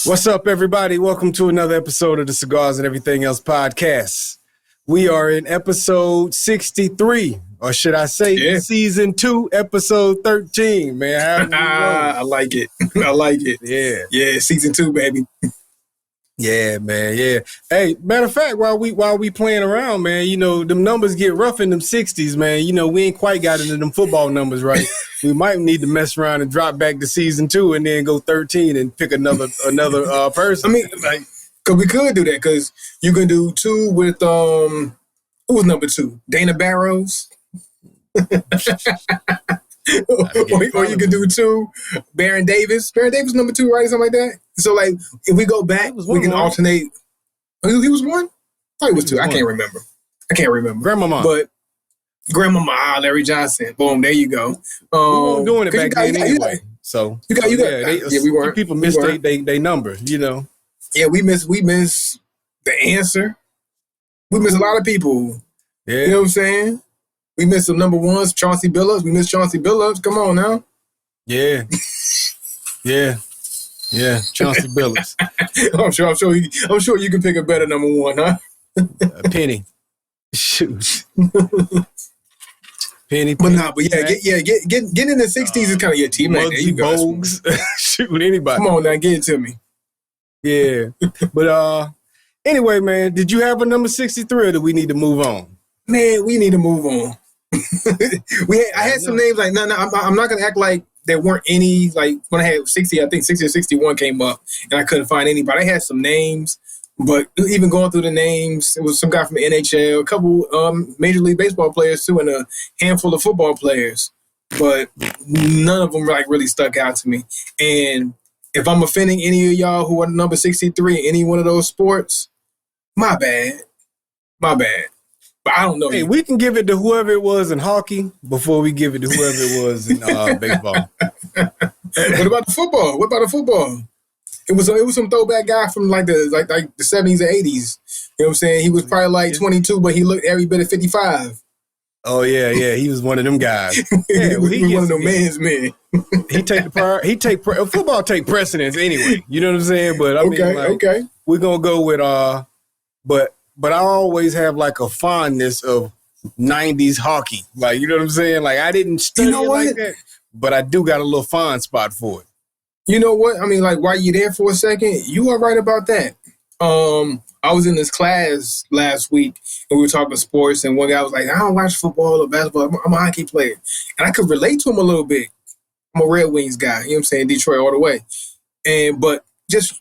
What's up, everybody? Welcome to another episode of the Cigars and Everything Else podcast. We are in episode 63, or should I say season 2, episode 13, man. I like it. I like it. Yeah, season 2, baby. Yeah, man. Yeah. Hey, matter of fact, while we playing around, man, you know, them numbers get rough in them 60s, man. You know, we ain't quite got into them football numbers, right? We might need to mess around and drop back to season 2 and then go 13 and pick another person. I mean, like, cause we could do that because you can do 2 with who was number 2? Dana Barrows. or you can do 2, Baron Davis. Baron Davis number 2, right? Or something like that. So, like, if we go back, we can alternate. He was 1? I thought he was 2. I can't remember. Grandmama. But Grandmama, Larry Johnson. Boom, there you go. We weren't doing it back then anyway. So you got. We weren't. People mistake they number, you know. Yeah, we miss the answer. We miss a lot of people. Yeah. You know what I'm saying? We missed some number 1s, Chauncey Billups. We missed Chauncey Billups. Come on now. Yeah. Chauncey Billups. I'm sure you can pick a better number 1, huh? Penny. Shoot. Penny. But getting in the 60s is kind of your teammate. There you go. Bogues. Shoot, anybody. Come on now, get it to me. Yeah. But anyway, man, did you have a number 63 or do we need to move on? Man, we need to move on. I had some names like, no, I'm not going to act like there weren't any, like when I had 60, I think 60 or 61 came up and I couldn't find anybody. I had some names, but even going through the names, it was some guy from the NHL, a couple Major League Baseball players too, and a handful of football players, but none of them like really stuck out to me. And if I'm offending any of y'all who are number 63 in any one of those sports, my bad. But I don't know. Hey, we can give it to whoever it was in hockey before we give it to whoever it was in baseball. What about the football? It was some throwback guy from like the 70s or 80s. You know what I'm saying? He was probably like 22, but he looked every bit of 55. Oh yeah, he was one of them guys. Yeah, he was one of them man's men. Football take precedence anyway. You know what I'm saying? But I mean, like, we're gonna go with But I always have like a fondness of 90s hockey. Like, you know what I'm saying? Like, I didn't study it like that, but I do got a little fond spot for it. You know what? I mean, like, while you're there for a second, you are right about that. I was in this class last week, and we were talking sports, and one guy was like, I don't watch football or basketball. I'm a hockey player. And I could relate to him a little bit. I'm a Red Wings guy. You know what I'm saying? Detroit all the way. But just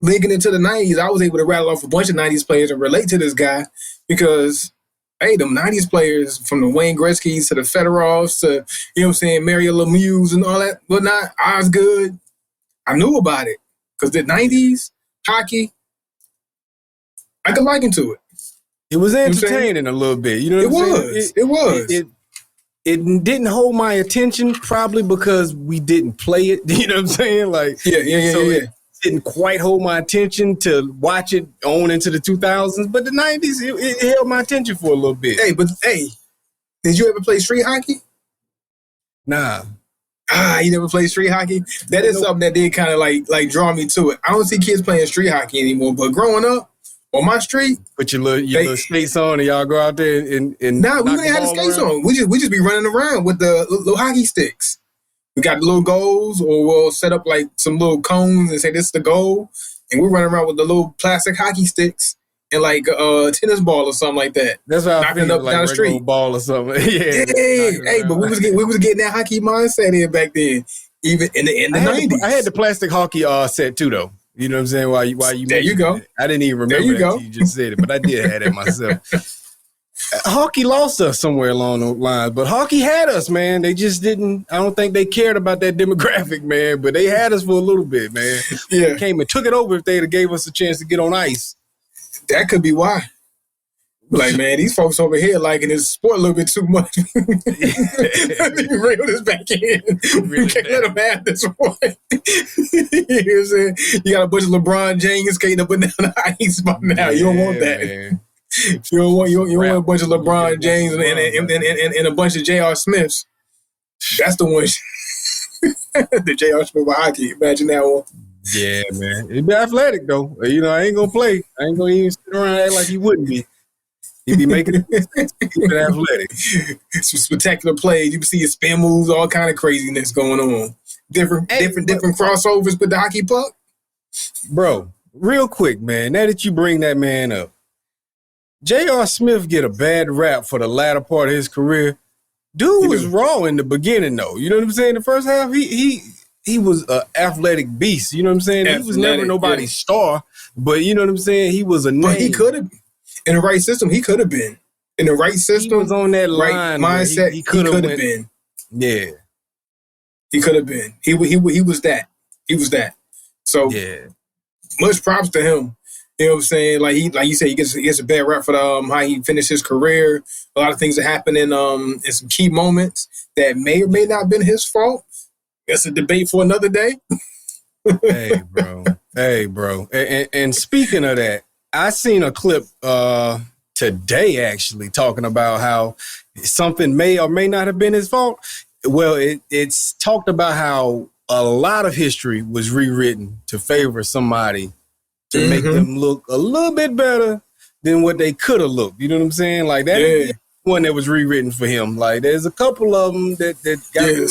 linking into the 90s, I was able to rattle off a bunch of 90s players and relate to this guy because, hey, them 90s players from the Wayne Gretzky's to the Fedorovs to, you know what I'm saying, Mario Lemieux and all that whatnot, Osgood, I knew about it because the 90s hockey, I could liken to it. It was entertaining a little bit. You know what I'm saying? It was. It didn't hold my attention probably because we didn't play it. You know what I'm saying? Like, yeah. It didn't quite hold my attention to watch it on into the 2000s, but the 90s, it held my attention for a little bit. Hey, did you ever play street hockey? Nah. You never played street hockey? That is something that did kind of like draw me to it. I don't see kids playing street hockey anymore, but growing up on my street, put your little skates on and y'all go out there and nah, we didn't have the skates on. We just be running around with the little hockey sticks. We got the little goals, or we'll set up like some little cones and say this is the goal, and we're running around with the little plastic hockey sticks and like a tennis ball or something like that. That's how I feel, like down the street ball or something. Hey, but we was getting that hockey mindset in back then, even in the 90s. I had the plastic hockey set too, though. You know what I'm saying? While you there you go. It. I didn't even remember that you just said it, but I did have it myself. Hockey lost us somewhere along those lines, but hockey had us, man. They just didn't. I don't think they cared about that demographic, man. But they had us for a little bit, man. Yeah, they came and took it over if they'd have gave us a chance to get on ice. That could be why. Like, man, these folks over here liking this sport a little bit too much. Let me reel this back in. We can't let them have this one. You know what I'm saying? You got a bunch of LeBron James skating up and down the ice by now. You don't want that. Man. You don't want a bunch of LeBron James and a bunch of J.R. Smiths. That's the one. The J.R. Smith with hockey. Imagine that one. Yeah, man. He'd be athletic though. You know, I ain't gonna play. I ain't gonna even sit around and act like he wouldn't be. He'd be making mistakes, keeping athletic. Some spectacular plays. You can see his spin moves, all kind of craziness going on. Different crossovers with the hockey puck. Bro, real quick, man. Now that you bring that man up, J.R. Smith get a bad rap for the latter part of his career. Dude was raw in the beginning, though. You know what I'm saying? The first half, he was an athletic beast. You know what I'm saying? He was never nobody's star, but you know what I'm saying? He was a name. But he could have, in the right system, he could have been. In the right system, he was on that line mindset, he could have been. Yeah. He could have been. He was that. He was that. So yeah, much props to him. You know what I'm saying? Like you said, he gets a bad rap for how he finished his career. A lot of things that happened in some key moments that may or may not have been his fault. That's a debate for another day. Hey, bro. And speaking of that, I seen a clip today actually talking about how something may or may not have been his fault. Well, it's talked about how a lot of history was rewritten to favor somebody to make them look a little bit better than what they could have looked. You know what I'm saying? Like that one that was rewritten for him. Like there's a couple of them that got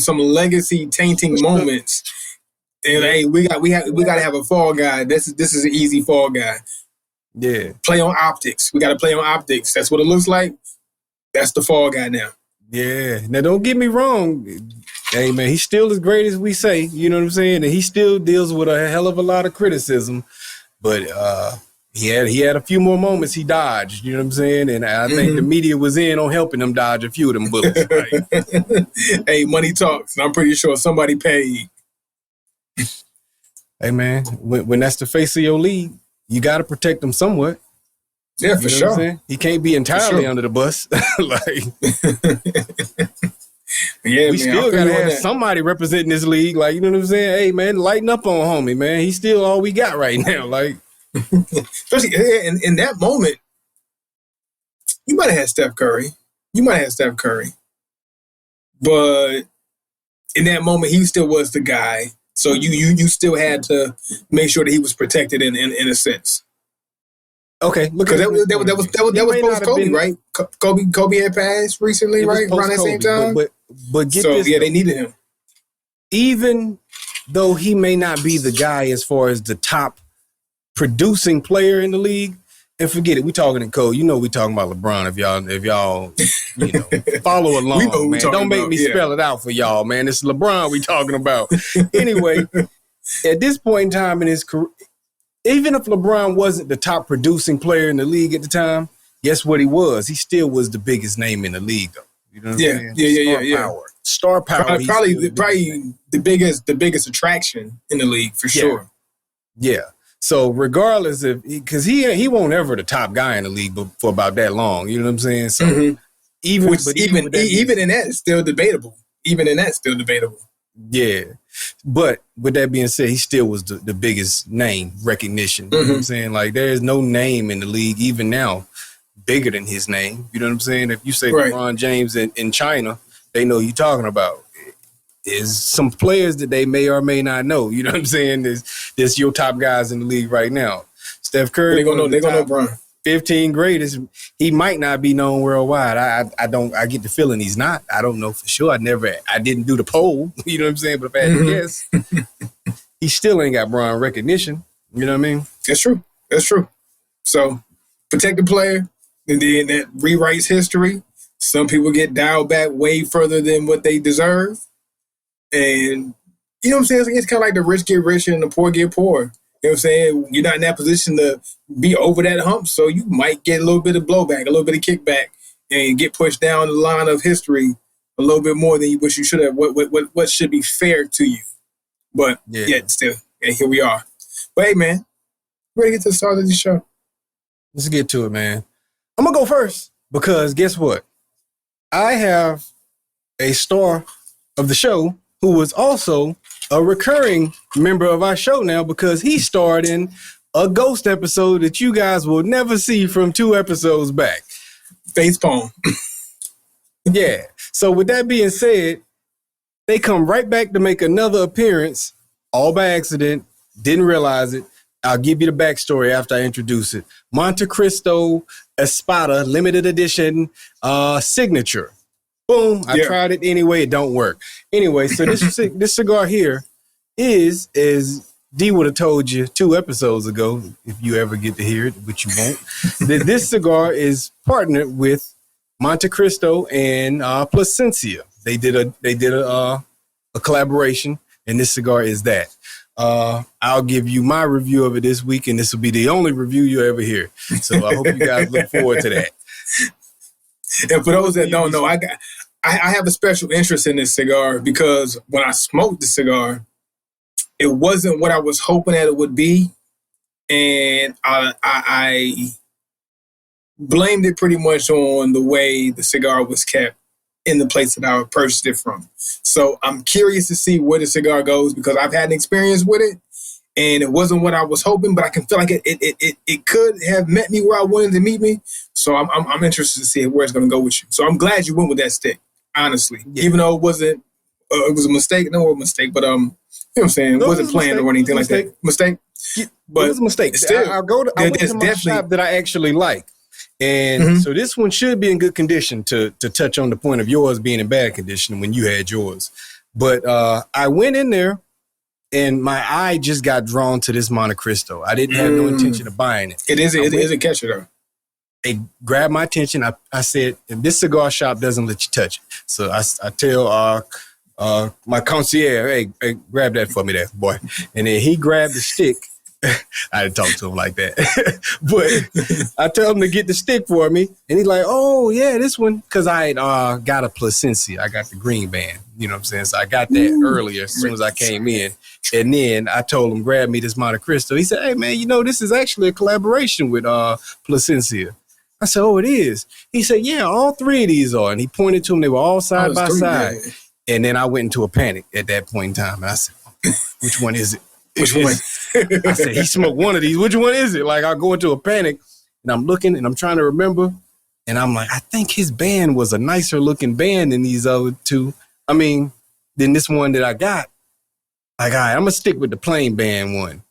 some legacy tainting moments. And hey, we got to have a fall guy. This is an easy fall guy. Yeah. Play on optics. We got to play on optics. That's what it looks like. That's the fall guy now. Yeah. Now don't get me wrong. Hey man, he's still as great as we say, you know what I'm saying? And he still deals with a hell of a lot of criticism. But he had a few more moments he dodged, you know what I'm saying? And I think the media was in on helping him dodge a few of them bullets. Right? Hey, money talks, and I'm pretty sure somebody paid. Hey man, when that's the face of your league, you got to protect them somewhat. Yeah, for sure. He can't be entirely under the bus. Yeah, we still gotta have somebody representing this league. Like, you know what I'm saying? Hey man, lighten up on homie, man. He's still all we got right now. Like, especially in that moment, you might have had Steph Curry. But in that moment, he still was the guy. So you still had to make sure that he was protected in a sense. Okay, because that was post Kobe, right? Kobe had passed recently, right? Around that same time. But get this, they needed him. Even though he may not be the guy as far as the top producing player in the league, and forget it, we talking in code. You know we talking about LeBron. If y'all follow along, man. Don't make me spell it out for y'all, man. It's LeBron we talking about. Anyway, at this point in time in his career, even if LeBron wasn't the top producing player in the league at the time, guess what he was? He still was the biggest name in the league, though. You know what I'm saying? Yeah. Star power. Probably the biggest attraction in the league for sure. Yeah. So regardless of, because he won't ever the top guy in the league for about that long. You know what I'm saying? So even in that, it's still debatable. Yeah. But with that being said, he still was the biggest name recognition. You know what I'm saying? Like there is no name in the league, even now, bigger than his name. You know what I'm saying? If you say LeBron James in China, they know who you're talking about. There's some players that they may or may not know. You know what I'm saying? There's your top guys in the league right now. Steph Curry, they're gonna know Bron. 15 greatest. He might not be known worldwide. I get the feeling he's not. I don't know for sure. I didn't do the poll. You know what I'm saying? But if I had to guess, he still ain't got Bron recognition. You know what I mean? That's true. So protect the player, and then that rewrites history. Some people get dialed back way further than what they deserve. And you know what I'm saying? It's kind of like the rich get richer and the poor get poor. You know what I'm saying? You're not in that position to be over that hump, so you might get a little bit of blowback, a little bit of kickback, and get pushed down the line of history a little bit more than what you should have. What should be fair to you? But still, here we are. But hey, man, ready to get to the start of the show? Let's get to it, man. I'm gonna go first because guess what? I have a star of the show who was also a recurring member of our show now because he starred in a ghost episode that you guys will never see from 2 episodes back. Facepalm. Yeah. So with that being said, they come right back to make another appearance all by accident. Didn't realize it. I'll give you the backstory after I introduce it. Montecristo Espada limited edition signature. Boom. I tried it anyway. It don't work. Anyway, so this cigar here is, as D would have told you 2 episodes ago, if you ever get to hear it, which you won't, that this cigar is partnered with Montecristo and Plasencia. They did a collaboration, and this cigar is that. I'll give you my review of it this week, and this will be the only review you'll ever hear. So I hope you guys look forward to that. And for those that don't know, I have a special interest in this cigar because when I smoked the cigar, it wasn't what I was hoping that it would be, and I blamed it pretty much on the way the cigar was kept in the place that I purchased it from. So I'm curious to see where the cigar goes because I've had an experience with it, and it wasn't what I was hoping, but I can feel like it could have met me where I wanted to meet me. So I'm interested to see where it's going to go with you. So I'm glad you went with that stick, honestly, even though it was a mistake. No mistake, but you know what I'm saying? It wasn't planned or anything like that. Mistake? Yeah, but it was a mistake. Still, I went to my shop that I actually like. And so this one should be in good condition to touch on the point of yours being in bad condition when you had yours. But I went in there and my eye just got drawn to this Montecristo. I didn't have no intention of buying it. It is a catcher though. It grabbed my attention. I said, if this cigar shop doesn't let you touch it. So I tell my concierge, hey, grab that for me there, boy. And then he grabbed the stick. I didn't talk to him like that. But I tell him to get the stick for me. And he's like, oh, yeah, this one. Because I had got a Plasencia. I got the green band. You know what I'm saying? So I got that earlier as soon as I came in. And then I told him, grab me this Montecristo. He said, hey, man, you know, this is actually a collaboration with Plasencia. I said, oh, it is? He said, yeah, all 3 of these are. And he pointed to them. They were all side by side. Man. And then I went into a panic at that point in time. And I said, which one is it? Which one? I said, he smoked one of these. Which one is it? Like, I go into a panic, and I'm looking, and I'm trying to remember. And I'm like, I think his band was a nicer looking band than these other 2. I mean, than this one that I got. Like, all right, I'm going to stick with the plain band one.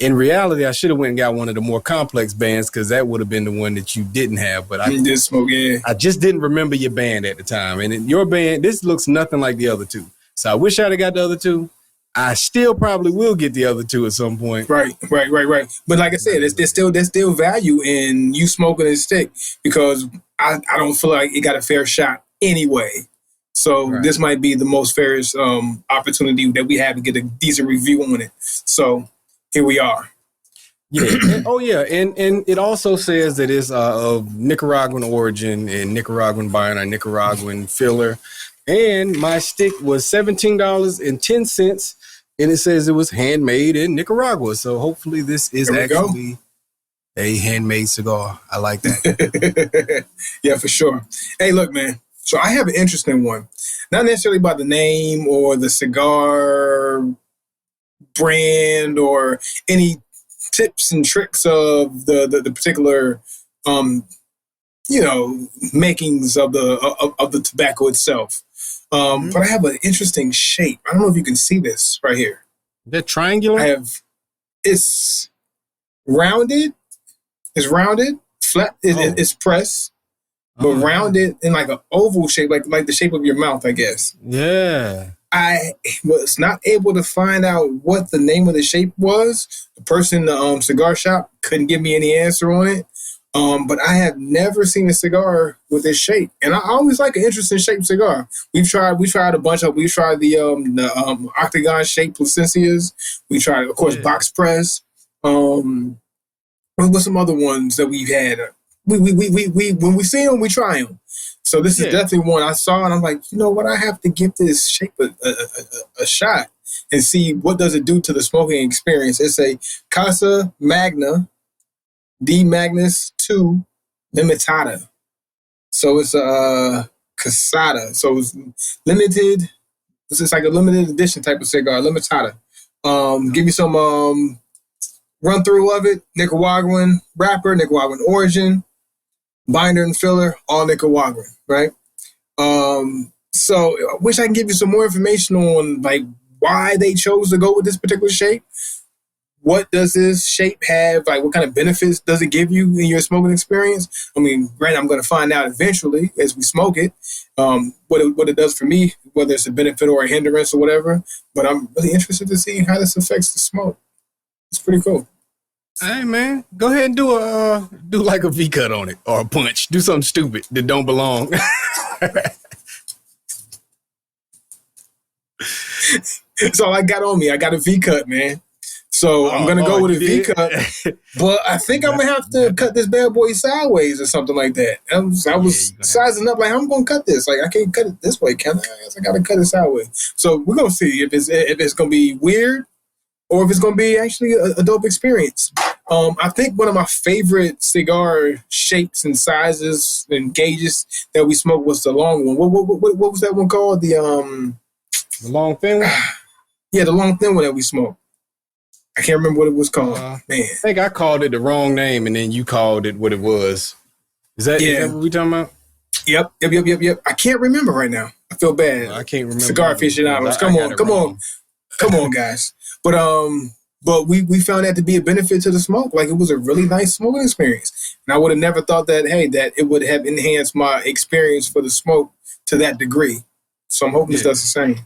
In reality, I should have went and got one of the more complex bands because that would have been the one that you didn't have. But I just didn't remember your band at the time. And your band, this looks nothing like the other 2. So I wish I'd have got the other 2. I still probably will get the other 2 at some point. Right. But like I said, there's still value in you smoking a stick because I don't feel like it got a fair shot anyway. So this might be the most fairest opportunity that we have to get a decent review on it. So here we are. Yeah. And it also says that it's of Nicaraguan origin and Nicaraguan binder, Nicaraguan filler. And my stick was $17.10. And it says it was handmade in Nicaragua. So hopefully this is actually a handmade cigar. I like that. Yeah, for sure. Hey, look, man. So I have an interesting one. Not necessarily about the name or the cigar brand or any tips and tricks of the particular, makings of the tobacco itself. But I have an interesting shape. I don't know if you can see this right here. The triangular? It's rounded. It's rounded, flat. It's pressed, but rounded in like an oval shape, like the shape of your mouth, I guess. Yeah. I was not able to find out what the name of the shape was. The person in the cigar shop couldn't give me any answer on it. But I have never seen a cigar with this shape, and I always like an interesting shaped cigar. We tried a bunch of. We tried the octagon shaped Plasencias. We tried, of course, box press. What's some other ones that we've had? We when we see them, we try them. So this is definitely one I saw, and I'm like, you know what? I have to give this shape a shot and see what does it do to the smoking experience. It's a Casa Magna. D Magnus 2 Limitada. So it's a Casada. So it's limited. It's like a limited edition type of cigar, Limitada. Give you some run through of it. Nicaraguan wrapper, Nicaraguan origin, binder and filler, all Nicaraguan, right? So I wish I can give you some more information on like why they chose to go with this particular shape. What does this shape have? Like, what kind of benefits does it give you in your smoking experience? I mean, granted, I'm going to find out eventually as we smoke it, what it does for me, whether it's a benefit or a hindrance or whatever. But I'm really interested to see how this affects the smoke. It's pretty cool. Hey man, go ahead and do like a V cut on it or a punch. Do something stupid that don't belong. That's all I got on me. I got a V cut, man. So I'm gonna go with a V cut, but I think I'm gonna have to cut this bad boy sideways or something like that. I was sizing up like I'm gonna cut this. Like I can't cut it this way, can I? I guess I gotta cut it sideways. So we're gonna see if it's gonna be weird or if it's gonna be actually a dope experience. I think one of my favorite cigar shapes and sizes and gauges that we smoked was the long one. What was that one called? The long thin one. Yeah, the long thin one that we smoked. I can't remember what it was called. Man, I think I called it the wrong name, and then you called it what it was. Is that what we talking about? Yep. I can't remember right now. I feel bad. I can't remember. Cigar aficionados. Come on, guys. But we found that to be a benefit to the smoke. Like, it was a really nice smoking experience, and I would have never thought that it would have enhanced my experience for the smoke to that degree. So I'm hoping this does the same.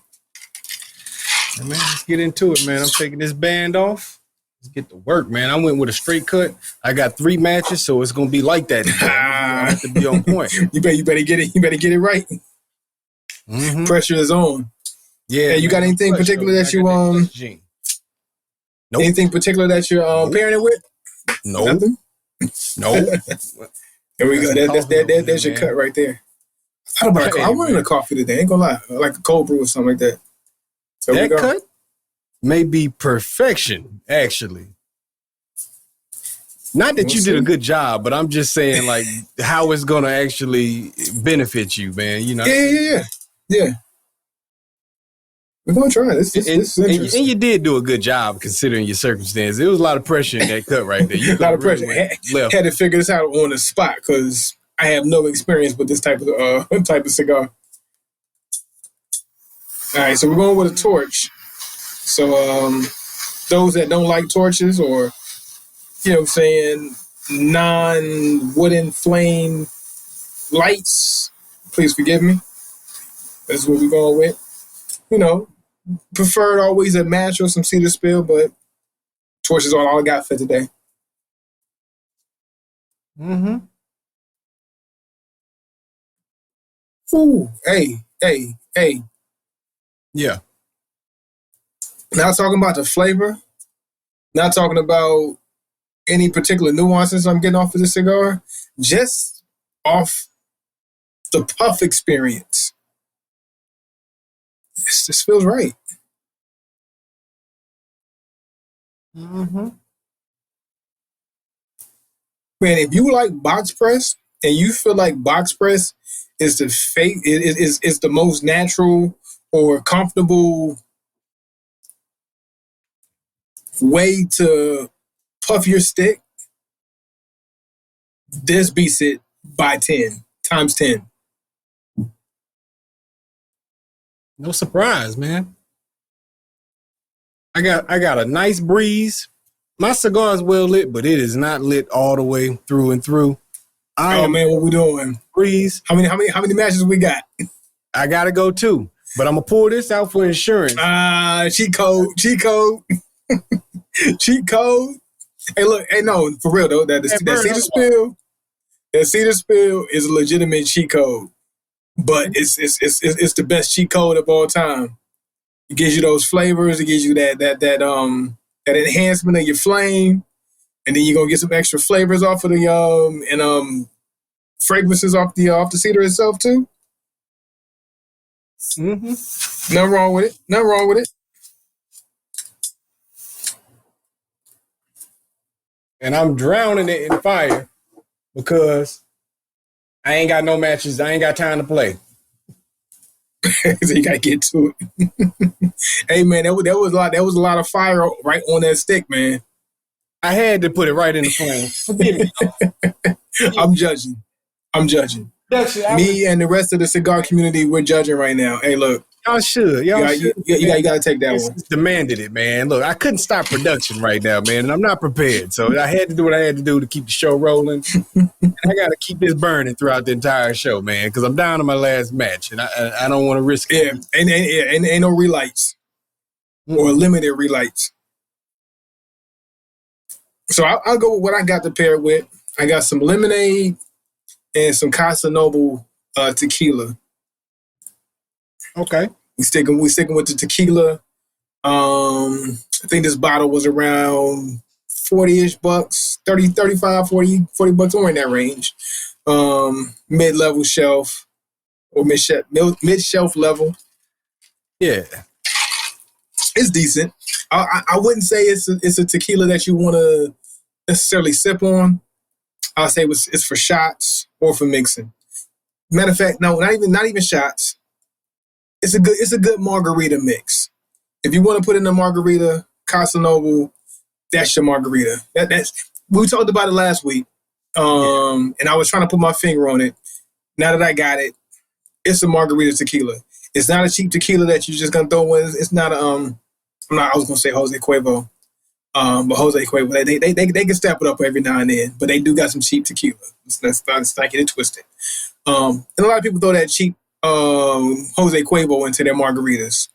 Hey man, let's get into it, man. I'm taking this band off. Let's get to work, man. I went with a straight cut. I got 3 matches, so it's gonna be like that. I have to be on point. You better get it. You better get it right. Mm-hmm. Pressure is on. Yeah. Hey, you got anything particular that you Nope. Anything particular that you're pairing it with? No. Nothing? No. There we go. There's your cut right there. I wanted a coffee today. Ain't gonna lie, like a cold brew or something like that. So that cut may be perfection, actually. Not that you did a good job, but I'm just saying, like, how it's gonna actually benefit you, man. You know? Yeah. We're gonna try this. This is interesting. And you did do a good job considering your circumstances. There was a lot of pressure in that cut right there. A lot of pressure. Had to figure this out on the spot because I have no experience with this type of cigar. All right, so we're going with a torch. So those that don't like torches or, non-wooden flame lights, please forgive me. That's what we're going with. Preferred always a match or some cedar spill, but torches are all I got for today. Mm-hmm. Ooh, hey. Yeah. Not talking about the flavor, not talking about any particular nuances I'm getting off of this cigar, just off the puff experience. This feels right. Mm-hmm. Man, if you like box press and you feel like box press is is the most natural or comfortable way to puff your stick, this beats it by 10 times 10. No surprise, man. I got a nice breeze. My cigar is well lit, but it is not lit all the way through and through. Man, what we doing? Breeze. How many matches we got? I gotta go 2, but I'm gonna pull this out for insurance. Cheat code. Cheat code. Hey, look. Hey, no, for real though. That cedar spill is a legitimate cheat code, but it's the best cheat code of all time. It gives you those flavors. It gives you that enhancement of your flame, and then you're gonna get some extra flavors off of the fragrances off the cedar itself too. Mm-hmm. Nothing wrong with it. And I'm drowning it in fire because I ain't got no matches. I ain't got time to play. So you gotta get to it. Hey man, that was a lot of fire right on that stick, man. I had to put it right in the flame. Forgive me. I'm judging. Me and the rest of the cigar community, we're judging right now. Hey, look, Y'all should. Y'all should. You got to take that one. It's demanded it, man. Look, I couldn't stop production right now, man, and I'm not prepared. So I had to do what I had to do to keep the show rolling. And I got to keep this burning throughout the entire show, man, because I'm down to my last match, and I don't want to risk it. Yeah, and ain't no relights or limited relights. So I'll go with what I got to pair it with. I got some lemonade and some Casa tequila. Okay. We sticking with the tequila. I think this bottle was around 40-ish bucks, 30, 35, 40 bucks, somewhere in that range. Mid-level shelf or mid-shelf level. Yeah. It's decent. I wouldn't say it's a tequila that you want to necessarily sip on. I'll say it's for shots or for mixing. Matter of fact, no, not even shots. It's a good margarita mix. If you want to put in a margarita, Casa Noble, that's your margarita. We talked about it last week, and I was trying to put my finger on it. Now that I got it, it's a margarita tequila. It's not a cheap tequila that you're just gonna throw in. It's not a I was gonna say Jose Cuervo, but Jose Cuervo they can step it up every now and then, but they do got some cheap tequila. Let's not get it twisted. And a lot of people throw that cheap Jose Cuervo into their margaritas.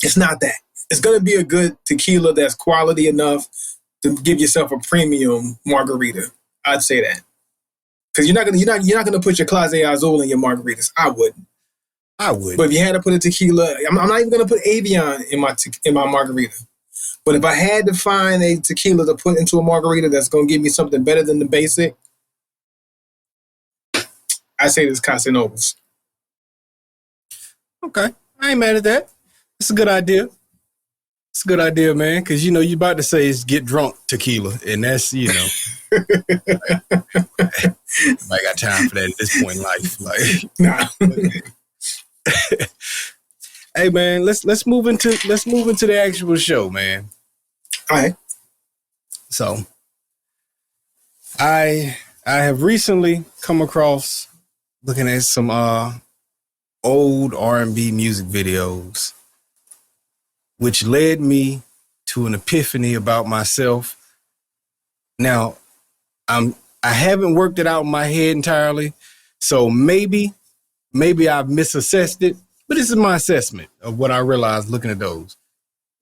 It's not that. It's gonna be a good tequila that's quality enough to give yourself a premium margarita. I'd say that because you're not gonna put your Clase Azul in your margaritas. I wouldn't. But if you had to put a tequila, I'm not even gonna put Avion in my margarita. But if I had to find a tequila to put into a margarita that's gonna give me something better than the basic, I say this Casa Nobles. Okay, I ain't mad at that. It's a good idea. It's a good idea, man, because you about to say it's get drunk tequila, and that's I got time for that at this point in life. Like, nah. Hey man, let's move into the actual show, man. All right. So, I have recently come across looking at some old R&B music videos, which led me to an epiphany about myself. Now, I haven't worked it out in my head entirely, so maybe I've misassessed it, but this is my assessment of what I realized looking at those.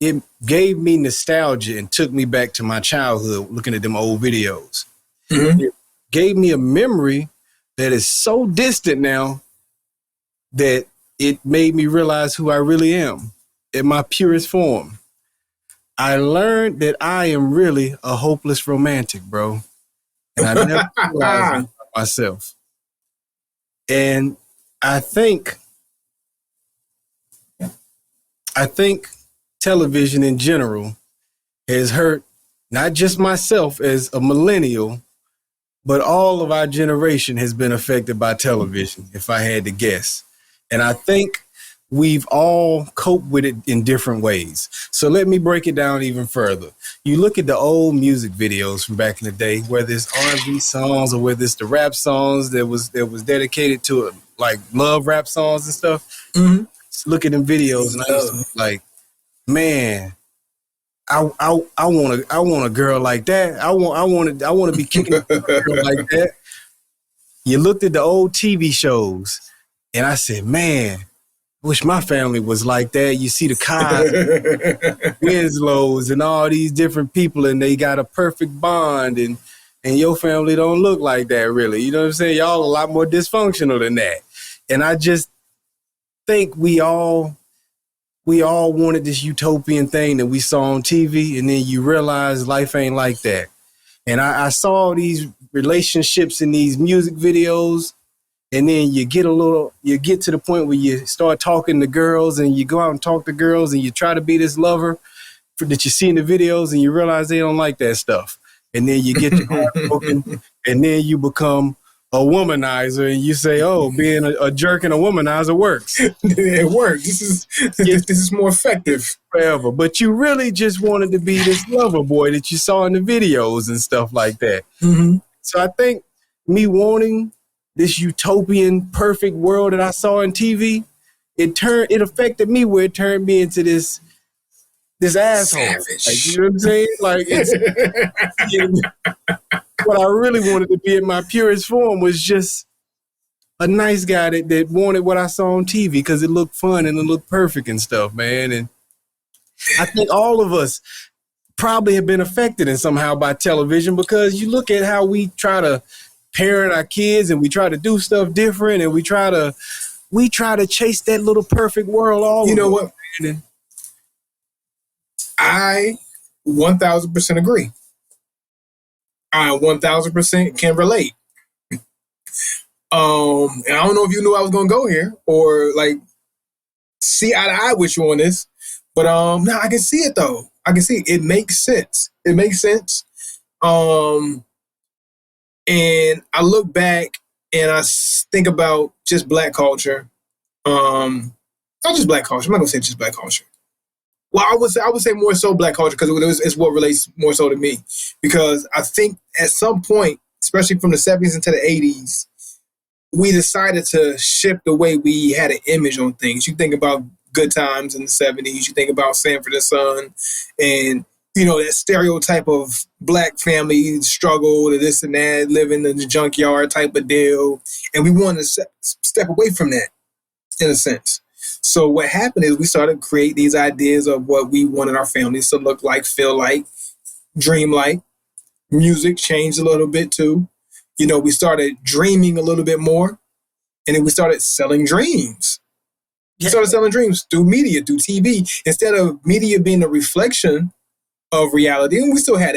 It gave me nostalgia and took me back to my childhood looking at them old videos. Mm-hmm. It gave me a memory that is so distant now that it made me realize who I really am in my purest form. I learned that I am really a hopeless romantic, bro. And I never realized it about myself. And I think television in general has hurt not just myself as a millennial, but all of our generation has been affected by television, if I had to guess. And I think we've all coped with it in different ways. So let me break it down even further. You look at the old music videos from back in the day, whether it's R&B songs or whether it's the rap songs that was dedicated to like love rap songs and stuff. Mm-hmm. Look at them videos and I used to be like, man, I want a girl like that. I want to be kicking a girl like that. You looked at the old TV shows and I said, man, I wish my family was like that. You see the Cos, Winslows, and all these different people, and they got a perfect bond, and your family don't look like that, really. You know what I'm saying? Y'all a lot more dysfunctional than that. And I just think we all wanted this utopian thing that we saw on TV, and then you realize life ain't like that. And I saw these relationships in these music videos, and then you get to the point where you start talking to girls and you go out and talk to girls and you try to be this lover that you see in the videos and you realize they don't like that stuff. And then you get your heart broken and then you become a womanizer and you say, oh, being a jerk and a womanizer works. It works. This is more effective. Forever. But you really just wanted to be this lover boy that you saw in the videos and stuff like that. Mm-hmm. So I think me wanting this utopian perfect world that I saw on TV it affected me where it turned me into this asshole. Savage. Like, you know what I'm saying? Like, it's what I really wanted to be in my purest form was just a nice guy that wanted what I saw on TV because it looked fun and it looked perfect and stuff, man. And I think all of us probably have been affected in somehow by television because you look at how we try to parent our kids and we try to do stuff different and we try to chase that little perfect world all You over. know what? Man. I 1000% agree. I 1000% can relate. And I don't know if you knew I was gonna go here or like see eye to eye with you on this, but no, I can see it though. I can see it. It makes sense. It makes sense. And I look back and I think about just Black culture. Not just Black culture. I'm not gonna say just Black culture. Well, I would say more so Black culture because it's what relates more so to me. Because I think at some point, especially from the 70s into the 80s, we decided to shift the way we had an image on things. You think about Good Times in the 70s, you think about Sanford and Son, and you know that stereotype of Black family struggle, to this and that, living in the junkyard type of deal, and we wanted to step away from that in a sense. So what happened is we started to create these ideas of what we wanted our families to look like, feel like, dream like. Music changed a little bit too. You know, we started dreaming a little bit more, and then we started selling dreams. We started selling dreams through media, through TV, instead of media being a reflection of reality. And we still had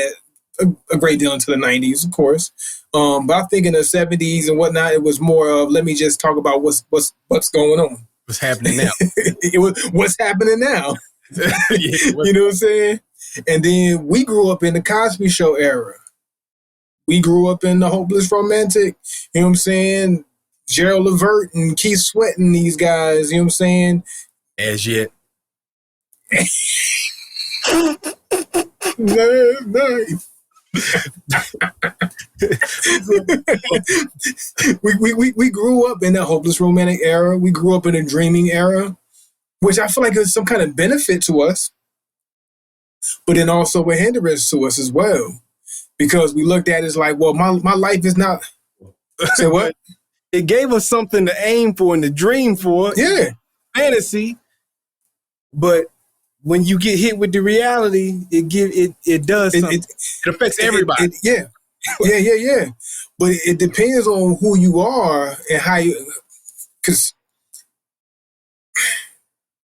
a great deal into the 90s, of course. But I think in the 70s and whatnot, it was more of, let me just talk about what's going on. What's happening now? It was what's happening now. You know what I'm saying? And then we grew up in the Cosby Show era. We grew up in the hopeless romantic, you know what I'm saying? Gerald Levert and Keith Sweat and these guys, you know what I'm saying? As yet. Nice. we grew up in that hopeless romantic era. We grew up in a dreaming era, which I feel like is some kind of benefit to us, but then also a hindrance to us as well. Because we looked at it as like, well, my life is not. Say what? It gave us something to aim for and to dream for. Yeah. Fantasy. But when you get hit with the reality, it does something. It affects everybody. Yeah. But it depends on who you are and how you. Because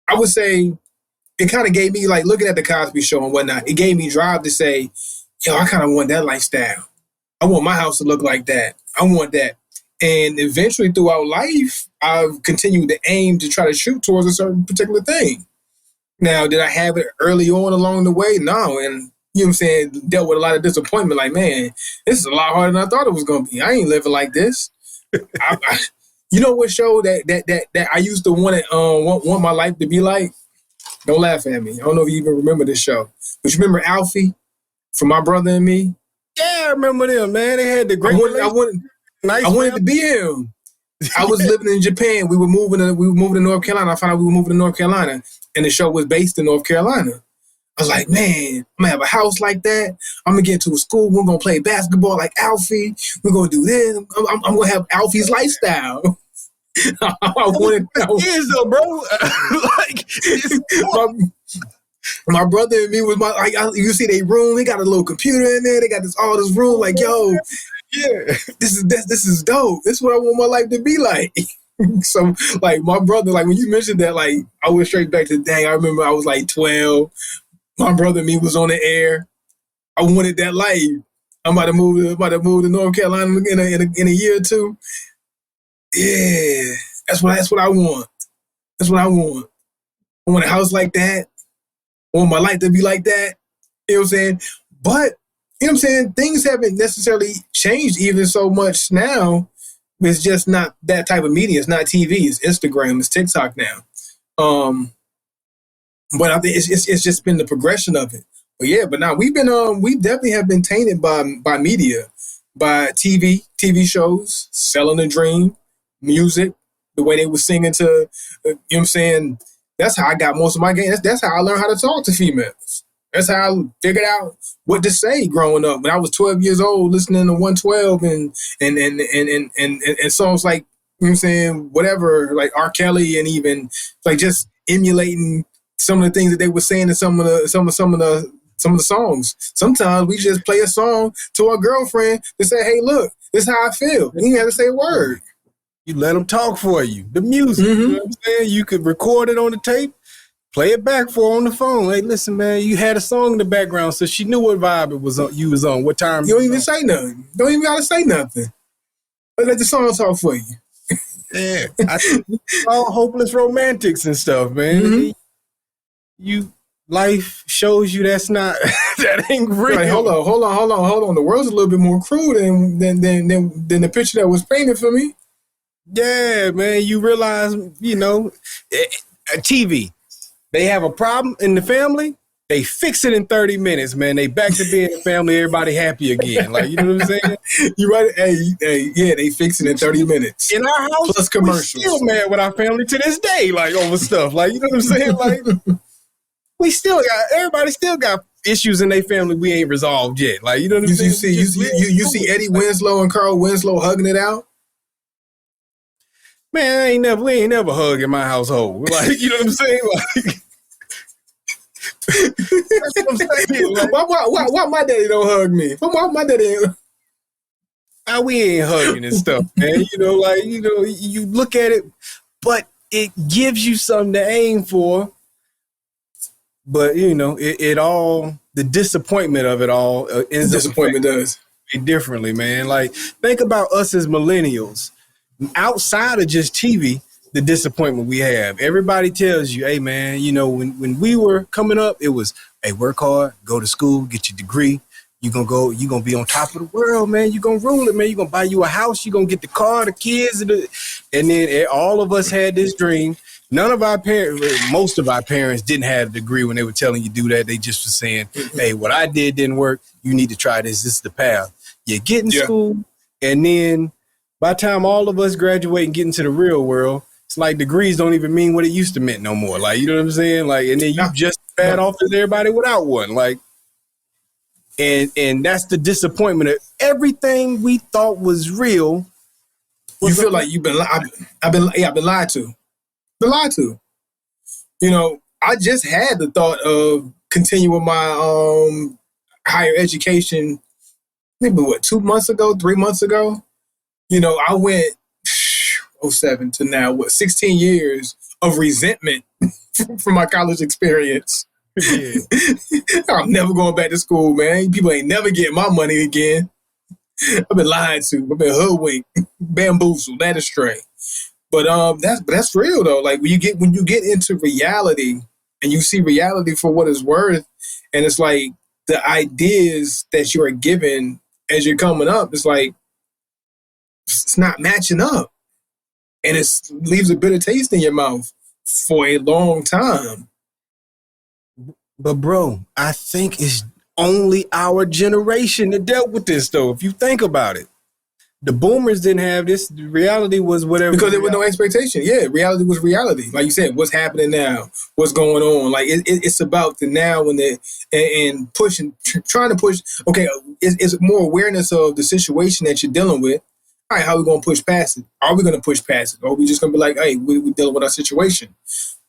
I would say it kind of gave me, like, looking at the Cosby Show and whatnot, it gave me drive to say, yo, I kind of want that lifestyle. I want my house to look like that. I want that. And eventually throughout life, I've continued to aim to try to shoot towards a certain particular thing. Now, did I have it early on along the way? No. And, you know what I'm saying, dealt with a lot of disappointment. Like, man, this is a lot harder than I thought it was going to be. I ain't living like this. You know what show that I used to want my life to be like? Don't laugh at me. I don't know if you even remember this show. But you remember Alfie from My Brother and Me? Yeah, I remember them, man. They had the great. I wanted to be him. I was living in Japan. We were moving to North Carolina. I found out we were moving to North Carolina, and the show was based in North Carolina. I was like, man, I'm gonna have a house like that. I'm gonna get to a school. We're gonna play basketball like Alfie. We're gonna do this. I'm gonna have Alfie's lifestyle. I wanted Is though, bro. My brother and me was you see their room. They got a little computer in there. They got all this room. Like, yo, yeah, this is dope. This is what I want my life to be like. So, like, my brother, like, when you mentioned that, like, I went straight back to, dang, I remember I was like 12. My brother and me was on the air. I wanted that life. I'm about to move to North Carolina in a year or two. Yeah, that's what I want. That's what I want. I want a house like that. I want my life to be like that. You know what I'm saying? But, you know what I'm saying? Things haven't necessarily changed even so much now. It's just not that type of media. It's not TV. It's Instagram. It's TikTok now. But I think it's just been the progression of it. But yeah, but now we definitely have been tainted by media, by TV shows, selling the dream, music, the way they were singing to, you know what I'm saying? That's how I got most of my game. That's how I learned how to talk to females. That's how I figured out what to say growing up. When I was 12 years old, listening to 112 and songs like, you know what I'm saying, whatever, like R. Kelly, and even like just emulating some of the things that they were saying in some of the songs. Sometimes we just play a song to our girlfriend to say, "Hey, look, this is how I feel." And you have to say a word. You let them talk for you. The music, you know what I'm saying? You could record it on the tape, play it back for her on the phone. Hey, listen, man, you had a song in the background, so she knew what vibe it was on. You was on. What time? You don't even say nothing. Don't even gotta say nothing. Let the song talk for you. Yeah, I think all hopeless romantics and stuff, man. You life shows you that's not that ain't real. Right, hold on. The world's a little bit more cruel than the picture that was painted for me. Yeah, man. You realize, you know, TV. They have a problem in the family. They fix it in 30 minutes, man. They back to being a family. Everybody happy again. Like, you know what I'm saying? You right? Hey, yeah, they fix it in 30 minutes. In our house, plus commercials. We still mad with our family to this day, like over stuff. Like, you know what I'm saying? Like, everybody still got issues in their family we ain't resolved yet. Like, you know what I'm saying? You see Eddie Winslow and Carl Winslow hugging it out? Man, we ain't never hug in my household. Like, you know what I'm saying? Like, that's what I'm saying. Like, why my daddy don't hug me? Why my daddy ain't? We ain't hugging and stuff, man. You know, like, you know, you look at it, but it gives you something to aim for. But, you know, it all, the disappointment of it all is disappointment does differently, man. Like, think about us as millennials. Outside of just TV, the disappointment we have. Everybody tells you, hey, man, you know, when we were coming up, it was, hey, work hard, go to school, get your degree. You're going to be on top of the world, man. You're going to rule it, man. You're going to buy you a house. You're going to get the car, the kids. And then all of us had this dream. None of our parents, most of our parents didn't have a degree when they were telling you to do that. They just were saying, hey, what I did didn't work. You need to try this. This is the path. You get in school, and then by the time all of us graduate and get into the real world, it's like degrees don't even mean what it used to mean no more. Like, you know what I'm saying? Like, and then you just bad off as everybody without one. Like, and that's the disappointment of everything we thought was real. You feel like I've been lied to. Been lied to. You know, I just had the thought of continuing my higher education maybe 2 months ago, 3 months ago. You know, I went 07 to now, 16 years of resentment from my college experience. Yeah. I'm never going back to school, man. People ain't never getting my money again. I've been lied to. I've been hoodwinked, bamboozled, led astray. But that's real though. Like when you get into reality and you see reality for what it's worth, and it's like the ideas that you are given as you're coming up, it's like it's not matching up, and it leaves a bitter taste in your mouth for a long time. But bro, I think it's only our generation that dealt with this though. If you think about it. The boomers didn't have this. The reality was whatever. Because there was no expectation. Yeah, reality was reality. Like you said, what's happening now? What's going on? Like it's about the now and pushing, trying to push. Okay, it's more awareness of the situation that you're dealing with. All right, how are we going to push past it? Are we going to push past it? Or are we just going to be like, hey, we're dealing with our situation?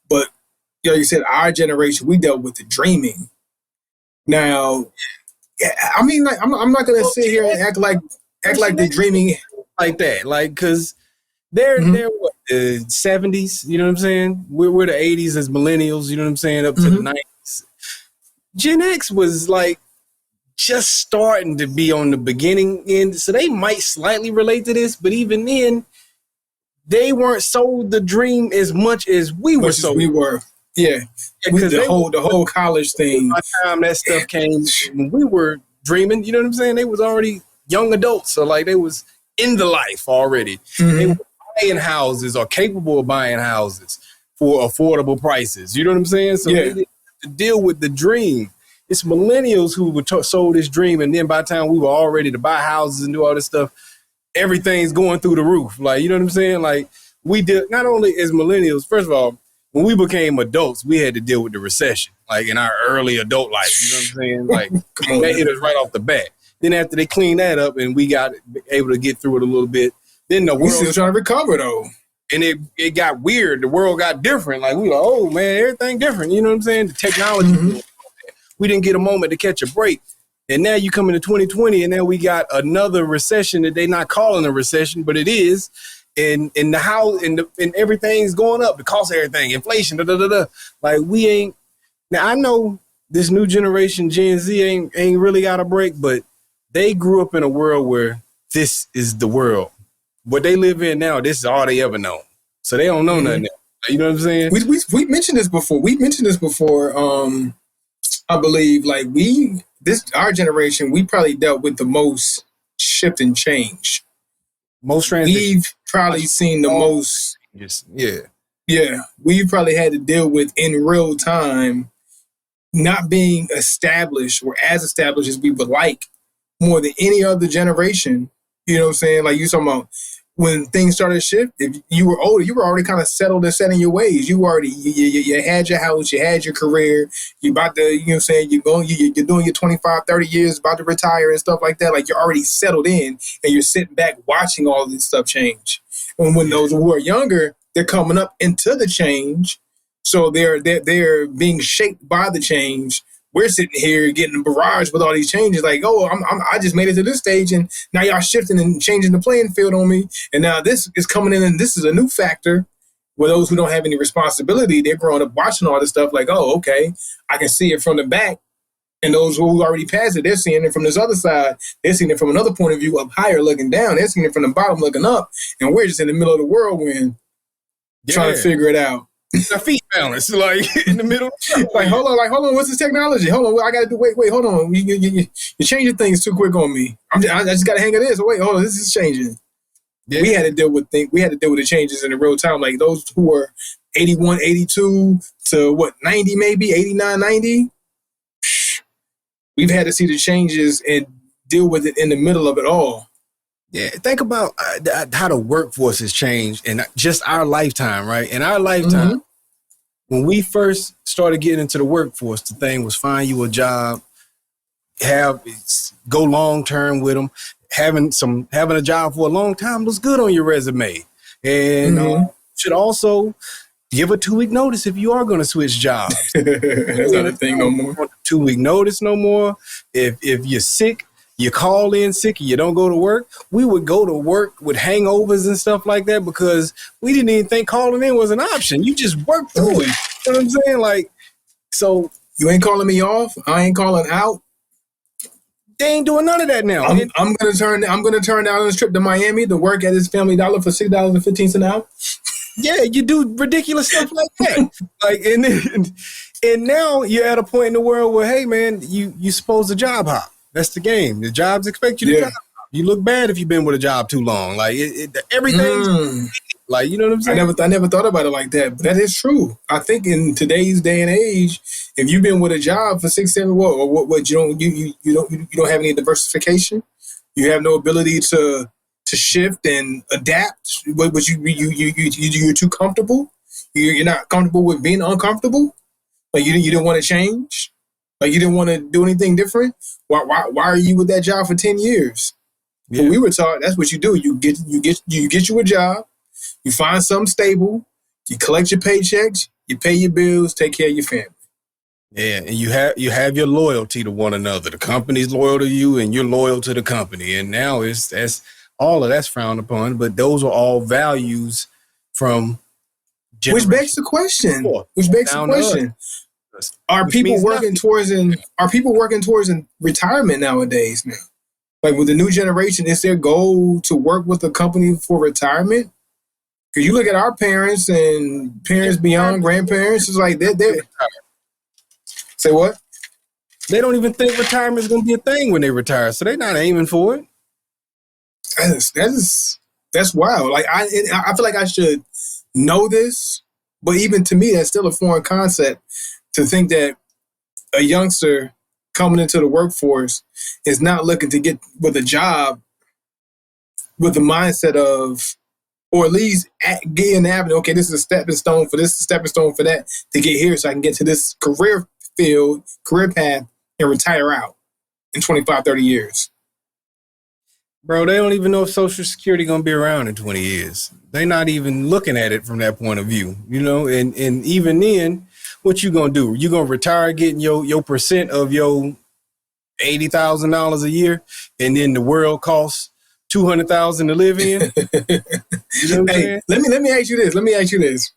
But you know, you said our generation, we dealt with the dreaming. Now, I mean, like, I'm not going to sit here and act like they're dreaming like that, like because they're what, the 70s, you know what I'm saying? We're the 80s as millennials, you know what I'm saying, up to the 90s. Gen X was like just starting to be on the beginning end, so they might slightly relate to this, but even then, they weren't sold the dream as much as we were sold. We were, yeah, because the whole college thing. By the time that stuff came, when we were dreaming, you know what I'm saying? They was already young adults, so like they was in the life already. They were buying houses or capable of buying houses for affordable prices. You know what I'm saying? So they didn't have to deal with the dream. It's millennials who were sold this dream, and then by the time we were all ready to buy houses and do all this stuff, everything's going through the roof. Like, you know what I'm saying? Like we did not only as millennials. First of all, when we became adults, we had to deal with the recession, like in our early adult life. You know what I'm saying? Like that hit us right off the bat. Then after they cleaned that up and we got able to get through it a little bit, then the world we still trying to recover though. And it got weird. The world got different. Like we were like, oh man, everything different. You know what I'm saying? The technology. We didn't get a moment to catch a break. And now you come into 2020 and now we got another recession that they're not calling a recession, but it is. And the house and everything's going up. The cost of everything, inflation, Like we ain't. Now I know this new generation, Gen Z, ain't really got a break, but they grew up in a world where this is the world. What they live in now, this is all they ever know. So they don't know nothing else. You know what I'm saying? We mentioned this before. I believe like our generation, we probably dealt with the most shift and change. Most transition. We've probably seen the most. Yeah. We've probably had to deal with in real time, not being established or as established as we would like more than any other generation. You know what I'm saying? Like you talking about when things started to shift, if you were older, you were already kind of settled and set in your ways. You already, you had your house, you had your career, you about to, you know what I'm saying, you're doing your 25, 30 years, about to retire and stuff like that. Like you're already settled in and you're sitting back watching all this stuff change. And when those who are younger, they're coming up into the change. So they're being shaped by the change. We're sitting here getting a barrage with all these changes. Like, oh, I just made it to this stage, and now y'all shifting and changing the playing field on me. And now this is coming in, and this is a new factor. Where those who don't have any responsibility, they're growing up watching all this stuff. Like, oh, okay, I can see it from the back. And those who already passed it, they're seeing it from this other side. They're seeing it from another point of view, up higher, looking down. They're seeing it from the bottom, looking up. And we're just in the middle of the whirlwind, trying to figure it out. Our feet balance, like in the middle. Like, hold on, what's this technology? Hold on, I got to do, wait, hold on. You're changing things too quick on me. I just got to hang of this. Wait, hold on, this is changing. Yeah. We had to deal with the changes in the real time. Like those who were 81, 82 to 90 maybe, 89, 90. We've had to see the changes and deal with it in the middle of it all. Yeah, think about how the workforce has changed in just our lifetime, right? In our lifetime, when we first started getting into the workforce, the thing was find you a job, go long term with them. Having a job for a long time looks good on your resume, and should also give a 2-week notice if you are going to switch jobs. That's not a thing no more. 2-week notice no more. If you're sick. You call in sick and you don't go to work. We would go to work with hangovers and stuff like that because we didn't even think calling in was an option. You just work through it. You know what I'm saying? Like, so you ain't calling me off. I ain't calling out. They ain't doing none of that now. I'm gonna turn down this trip to Miami to work at his Family Dollar for $6.15 an hour. Yeah, you do ridiculous stuff like that. Like, and now you're at a point in the world where, hey man, you supposed to job hop. That's the game. The jobs expect you to job. You look bad if you've been with a job too long. Like everything's like, you know what I'm saying? I never thought about it like that, but that is true. I think in today's day and age, if you've been with a job for 6, 7, what you don't have any diversification. You have no ability to shift and adapt. But you're too comfortable. You're not comfortable with being uncomfortable. Like you didn't want to change. Like you didn't want to do anything different. Why are you with that job for 10 years? Yeah. But we were taught that's what you do. You get you a job, you find something stable, you collect your paychecks, you pay your bills, take care of your family. Yeah, and you have your loyalty to one another. The company's loyal to you, and you're loyal to the company. And now that's all of that's frowned upon. But those are all values from which begs the question. Are people working towards retirement nowadays now? Like with the new generation, is their goal to work with a company for retirement? Because you look at our parents and parents beyond, grandparents, it's like they're say what? They don't even think retirement is going to be a thing when they retire, so they're not aiming for it. That's wild. Like I feel like I should know this, but even to me, that's still a foreign concept. To think that a youngster coming into the workforce is not looking to get with a job with the mindset of or at least get in the avenue. Okay, this is a stepping stone for this, a stepping stone for that to get here, so I can get to this career path, and retire out in 25, 30 years. Bro, they don't even know if Social Security gonna be around in 20 years. They're not even looking at it from that point of view, you know. And even then, what you gonna do? You gonna retire getting your percent of your $80,000 a year, and then the world costs $200,000 to live in? You know what I'm saying? Let me ask you this.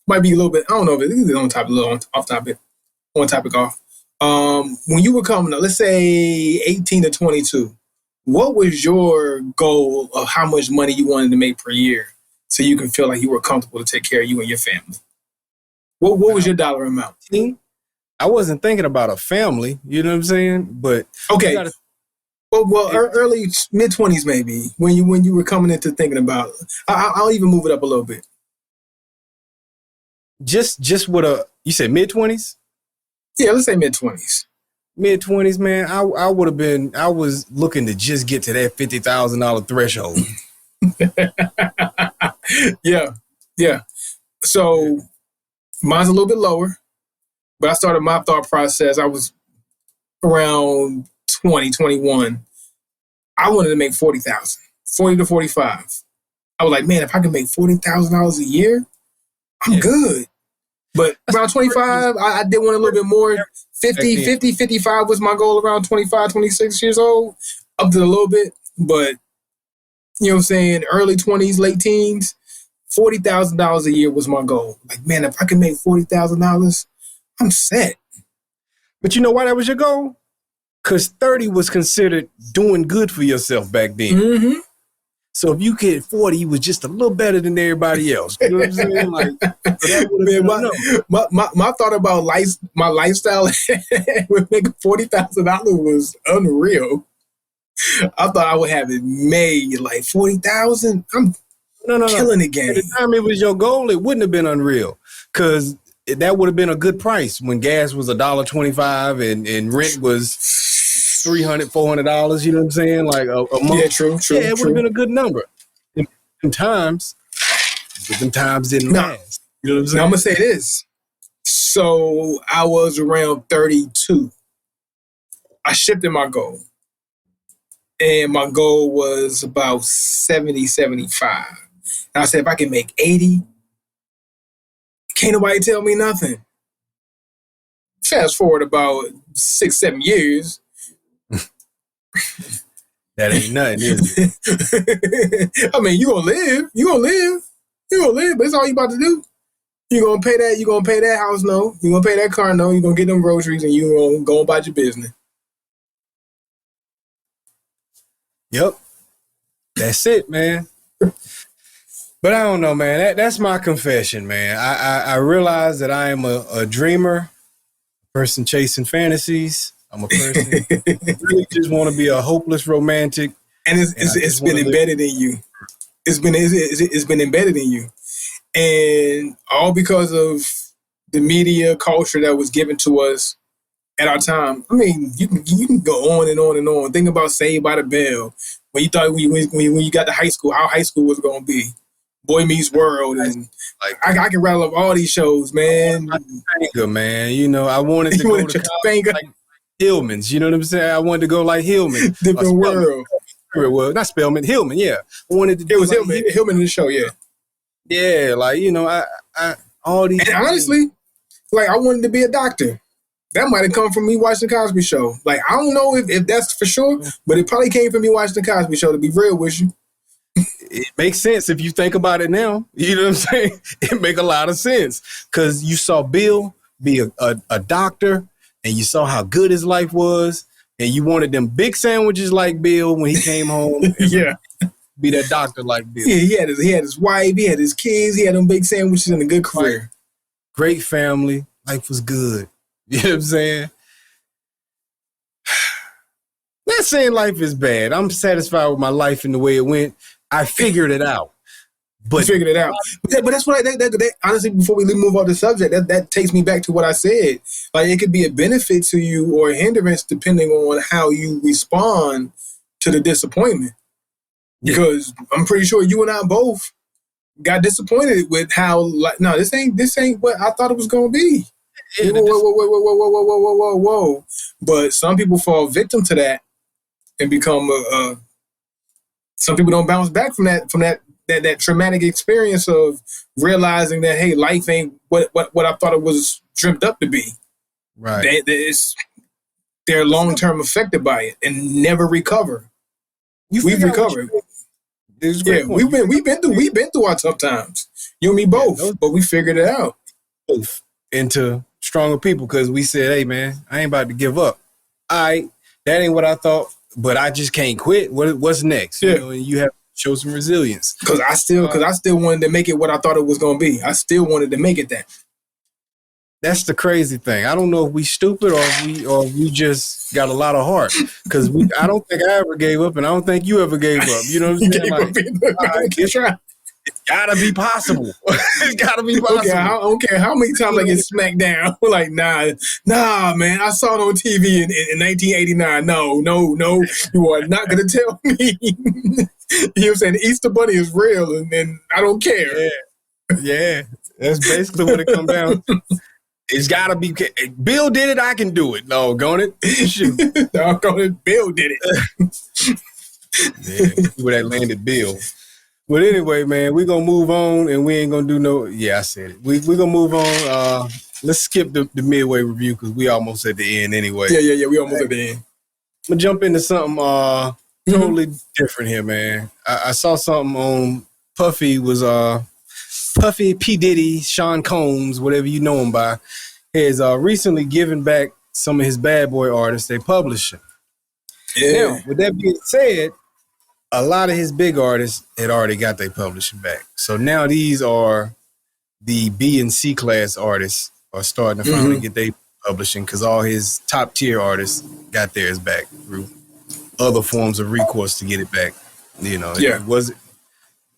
Might be a little bit. I don't know if this is on topic, a little off topic, on topic off. When you were coming up, let's say 18 to 22. What was your goal of how much money you wanted to make per year so you can feel like you were comfortable to take care of you and your family? What was your dollar amount? I wasn't thinking about a family, you know what I'm saying? But okay, early mid-20s maybe when you were coming into thinking about it. I'll even move it up a little bit. Just with you said mid-20s? Yeah, let's say mid-20s. Mid-20s, man, I was looking to just get to that $50,000 threshold. Yeah. So mine's a little bit lower, but I started my thought process. I was around 20, 21. I wanted to make 40,000, 40 to 45. I was like, man, if I can make $40,000 a year, I'm good. But around 25, I did want a little bit more. 50, 55 was my goal around 25, 26 years old, up to a little bit. But, you know what I'm saying, early 20s, late teens, $40,000 a year was my goal. Like, man, if I can make $40,000, I'm set. But you know why that was your goal? Because 30 was considered doing good for yourself back then. Mm-hmm. So if you get 40, you was just a little better than everybody else. You know what I'm saying? Like, my thought about my lifestyle with making $40,000 was unreal. I thought I would have it made like 40,000. I'm killing the game. At the time it was your goal, it wouldn't have been unreal, because that would have been a good price when gas was $1.25 and rent was $300, $400. You know what I'm saying? Like a month. Yeah, true. Yeah, it would have been a good number. Them times didn't last. You know what I'm saying? Now I'm gonna say this. So I was around 32. I shifted my goal, and my goal was about 70, 75. And I said, if I can make 80, can't nobody tell me nothing. Fast forward about 6, 7 years. That ain't nothing, is it? I mean, you gonna live, but it's all you about to do. You're gonna pay that house note, you're gonna pay that car note, you're gonna get them groceries, and you're gonna go about your business. Yep. That's it, man. But I don't know, man. That's my confession, man. I realize that I am a dreamer, a person chasing fantasies. I'm a person who really just want to be a hopeless romantic. And it's been embedded in you. It's been embedded in you. And all because of the media culture that was given to us at our time. I mean, you can go on and on and on. Think about Saved by the Bell. When you thought when you got to high school, how high school was going to be. Boy Meets World, and I can rattle up all these shows, man. Topanga, man. You know, I wanted to go to Topanga, like Hillman's. You know what I'm saying? I wanted to go like Hillman. Different world. Well, not Spellman, Hillman. Yeah, I wanted to. It was like Hillman in the show. Yeah. Yeah, like, you know, I all these. And honestly, like, I wanted to be a doctor. That might have come from me watching the Cosby Show. Like, I don't know if that's for sure, but it probably came from me watching the Cosby Show, to be real with you. It makes sense if you think about it now. You know what I'm saying? It make a lot of sense, because you saw Bill be a doctor, and you saw how good his life was, and you wanted them big sandwiches like Bill when he came home. Yeah. Be that doctor like Bill. Yeah, he had his wife, he had his kids, he had them big sandwiches and a good career. Great family. Life was good. You know what I'm saying? Not saying life is bad. I'm satisfied with my life and the way it went. I figured it out. But that's what that honestly, before we move on the subject, that takes me back to what I said. Like, it could be a benefit to you or a hindrance depending on how you respond to the disappointment. Yeah. because I'm pretty sure you and I both got disappointed with how no, this ain't what I thought it was gonna be. Yeah, Whoa. But some people fall victim to that and become some people don't bounce back from that traumatic experience of realizing that, hey, life ain't what I thought it was dreamt up to be. right. They're long term affected by it and never recover. We've recovered. This is a Yeah, great point. we've been through our tough times. You and me both, but we figured it out. Both into stronger people because we said, hey man, I ain't about to give up. All right, that ain't what I thought, but I just can't quit. What's next? Yeah. You know, and you have to show some resilience. Because I still wanted to make it what I thought it was going to be. I still wanted to make it that. That's the crazy thing. I don't know if we stupid or if we just got a lot of heart. Because I don't think I ever gave up, and I don't think you ever gave up. You know what I'm saying? Like, it's gotta be possible. It's gotta be possible. Okay, I don't care how many times I get smacked down. Like, nah, man. I saw it on TV in 1989. No, you are not gonna tell me. You know what I'm saying? The Easter Bunny is real, and I don't care. Yeah. That's basically what it comes down to. It's gotta be. Bill did it. I can do it. No, going it. Shoot. Bill did it. Yeah, where that landed Bill. But anyway, man, we're gonna move on, and we ain't gonna do no. Yeah, I said it. We're gonna move on. Let's skip the midway review because we almost at the end anyway. Yeah. We almost at the end. I'm gonna jump into something totally different here, man. I saw something on Puffy P. Diddy, Sean Combs, whatever you know him by, has recently given back some of his bad boy artists they publishing. Yeah. Now, with that being said, a lot of his big artists had already got their publishing back. So now these are the B and C class artists are starting to finally get their publishing because all his top tier artists got theirs back through other forms of recourse to get it back. You know,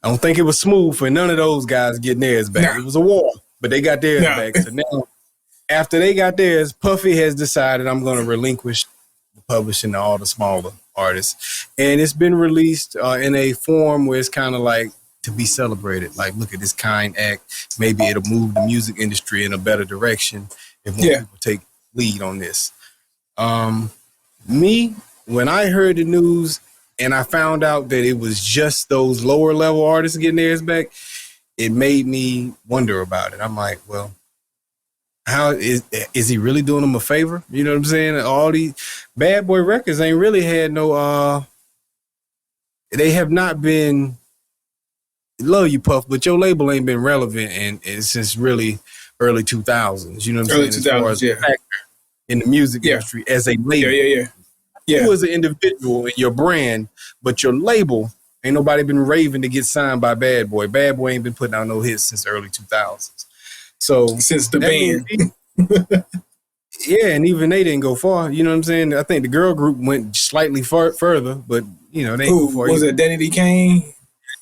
I don't think it was smooth for none of those guys getting theirs back. It was a war, but they got theirs back. So now, after they got theirs, Puffy has decided I'm going to relinquish the publishing to all the smaller artists. And it's been released in a form where it's kind of like to be celebrated. Like, look at this kind act. Maybe it'll move the music industry in a better direction if more people take lead on this. When I heard the news, and I found out that it was just those lower level artists getting theirs back, it made me wonder about it. I'm like, well, how is he really doing them a favor? You know what I'm saying? All these Bad Boy Records ain't really had no they have not been, love you, Puff, but your label ain't been relevant and since really early 2000s. You know what I'm saying? Early 2000s, in the music industry as a label. Yeah. You as an individual in your brand, but your label, ain't nobody been raving to get signed by Bad Boy. Bad Boy ain't been putting out no hits since early 2000s. So since the band. Yeah, and even they didn't go far. You know what I'm saying? I think the girl group went slightly further, but you know, they ain't go far. Was it Danny Kane?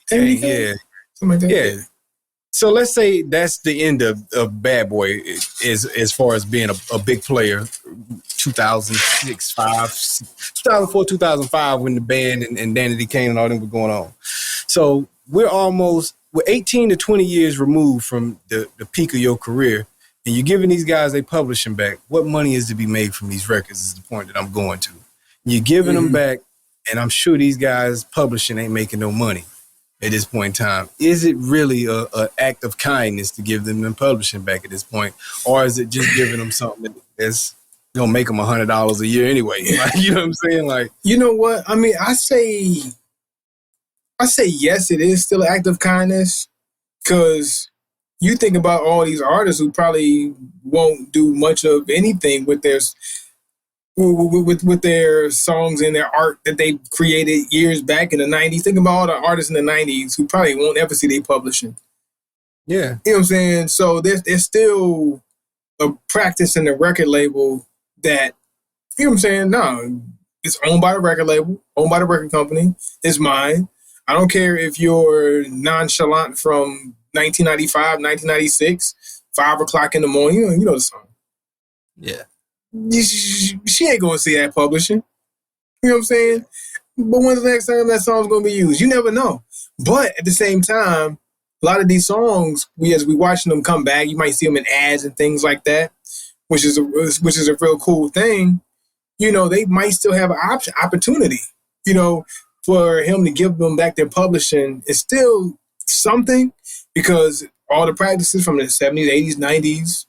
Yeah. Something like that. Yeah. So let's say that's the end of Bad Boy as far as being a big player. 2004, 2005 when the band and Danny Kane and all them were going on. So we're 18 to 20 years removed from the peak of your career, and you're giving these guys they publishing back. What money is to be made from these records is the point that I'm going to. You're giving them back, and I'm sure these guys publishing ain't making no money at this point in time. Is it really a act of kindness to give them publishing back at this point? Or is it just giving them something that's going to make them $100 a year anyway? Like, you know what I'm saying? Like, you know what? I mean, I say yes, it is still an act of kindness because you think about all these artists who probably won't do much of anything with their songs and their art that they created years back in the 90s. Think about all the artists in the 90s who probably won't ever see their publishing. Yeah. You know what I'm saying? So there's still a practice in the record label that, you know what I'm saying? No, it's owned by the record label, owned by the record company. It's mine. I don't care if you're nonchalant from 1995, 1996, 5 o'clock in the morning. You know the song. Yeah. She ain't going to see that publishing. You know what I'm saying? But when's the next time that song's going to be used? You never know. But at the same time, a lot of these songs, as we watching them come back, you might see them in ads and things like that, which is a real cool thing. You know, they might still have an opportunity. You know, for him to give them back their publishing is still something, because all the practices from the 70s, 80s, 90s,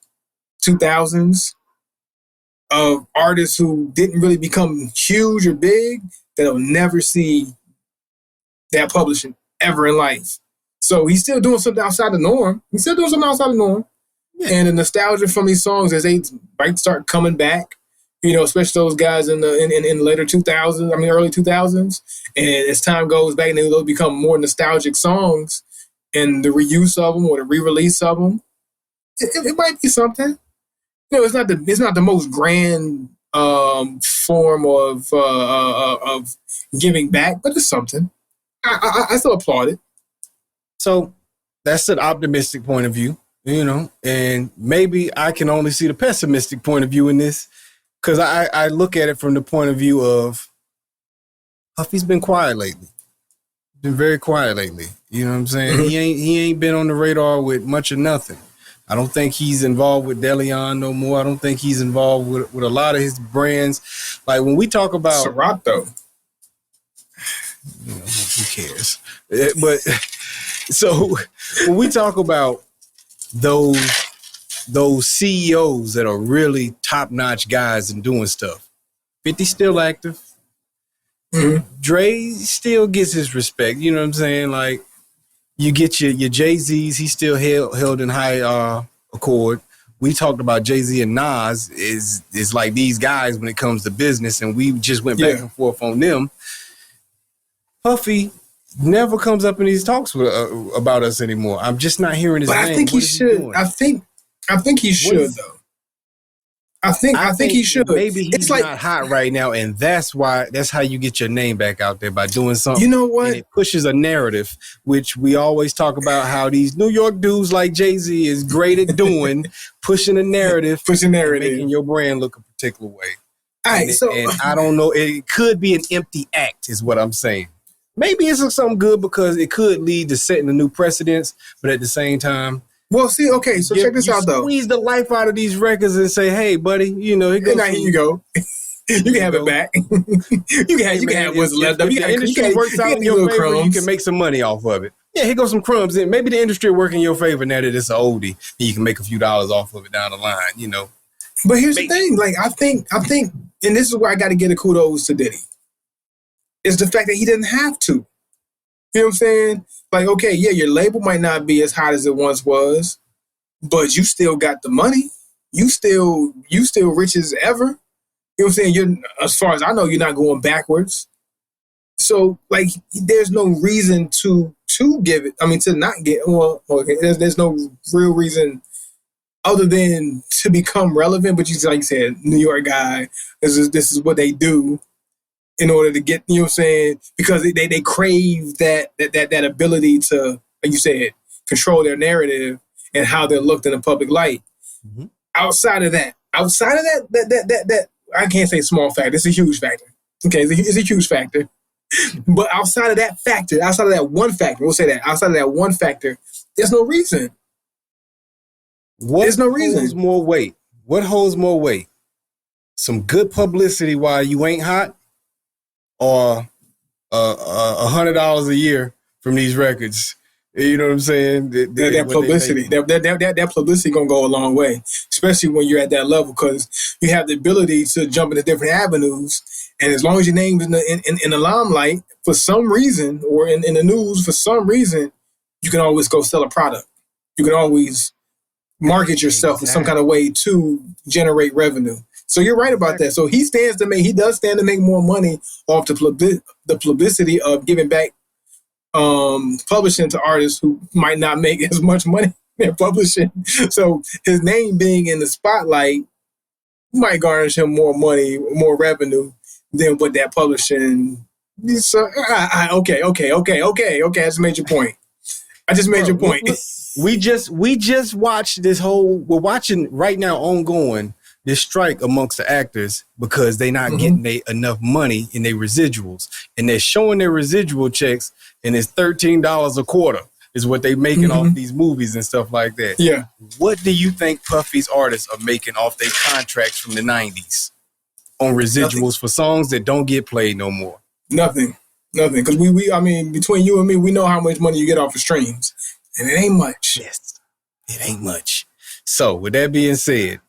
2000s of artists who didn't really become huge or big, that'll never see that publishing ever in life. So he's still doing something outside the norm. Yeah. And the nostalgia from these songs as they might start coming back, you know, especially those guys in the later 2000s, early 2000s. And as time goes back and they'll become more nostalgic songs, and the reuse of them or the re-release of them, it might be something. You know, it's not the most grand form of giving back, but it's something. I still applaud it. So that's an optimistic point of view, you know, and maybe I can only see the pessimistic point of view in this, because I look at it from the point of view of Puffy's been quiet lately. Been very quiet lately. You know what I'm saying? Mm-hmm. He ain't been on the radar with much of nothing. I don't think he's involved with DeLeon no more. I don't think he's involved with a lot of his brands. Like when we talk about Ciroc, though, you know, who cares? But so when we talk about those CEOs that are really top-notch guys and doing stuff, 50 still active. Mm-hmm. Dre still gets his respect. You know what I'm saying? Like, you get your Jay-Z's, he's still held in high accord. We talked about Jay-Z and Nas is like these guys when it comes to business, and we just went back and forth on them. Puffy never comes up in these talks with, about us anymore. I'm just not hearing his name. I think he should. I think he should, though. I think he should. Maybe he's not hot right now, and that's how you get your name back out there, by doing something. You know what? And it pushes a narrative, which we always talk about how these New York dudes like Jay-Z is great at doing, pushing a narrative, making your brand look a particular way. All right, and I don't know. It could be an empty act, is what I'm saying. Maybe it's something good because it could lead to setting a new precedence, but at the same time. Well, see, okay, so check this out, though. Squeeze the life out of these records and say, hey, buddy, you know, here you go. You can have it back. you can have what's left. If the industry works out in your favor, crumbs. You can make some money off of it. Yeah, here goes some crumbs. And maybe the industry work in your favor now that it's an oldie, and you can make a few dollars off of it down the line, you know. But here's the thing. Like, I think, and this is where I got to get a kudos to Diddy, is the fact that he didn't have to. You know what I'm saying? Like, okay, yeah, your label might not be as hot as it once was, but you still got the money. You still rich as ever. You know what I'm saying? As far as I know, you're not going backwards. So, like, there's no reason to give it. I mean, to not get. Well, okay, there's no real reason other than to become relevant. But like you said, New York guy. This is what they do in order to get. You know what I'm saying? Because they crave that ability to, like you said, control their narrative and how they're looked in the public light. Mm-hmm. Outside of that, I can't say small factor. It's a huge factor. Okay, it's a huge factor. But outside of that one factor, we'll say that, outside of that one factor, there's no reason. There's no reason. What holds more weight? Some good publicity while you ain't hot, or $100 a year from these records? You know what I'm saying? That publicity, that publicity gonna go a long way, especially when you're at that level, because you have the ability to jump into different avenues, and as long as your name's in the limelight for some reason, or in the news for some reason, you can always go sell a product. You can always market yourself in some kind of way to generate revenue. So you're right about that. So he does stand to make more money off the publicity of giving back publishing to artists who might not make as much money in publishing. So his name being in the spotlight might garnish him more money, more revenue than what that publishing. So okay. I just made your point. We just watched this whole. We're watching right now ongoing this strike amongst the actors because they not getting enough money in their residuals, and they're showing their residual checks, and it's $13 a quarter is what they making off these movies and stuff like that. Yeah. What do you think Puffy's artists are making off their contracts from the 90s on residuals for songs that don't get played no more? Nothing. Because I mean, between you and me, we know how much money you get off of streams, and it ain't much. Yes, it ain't much. So with that being said,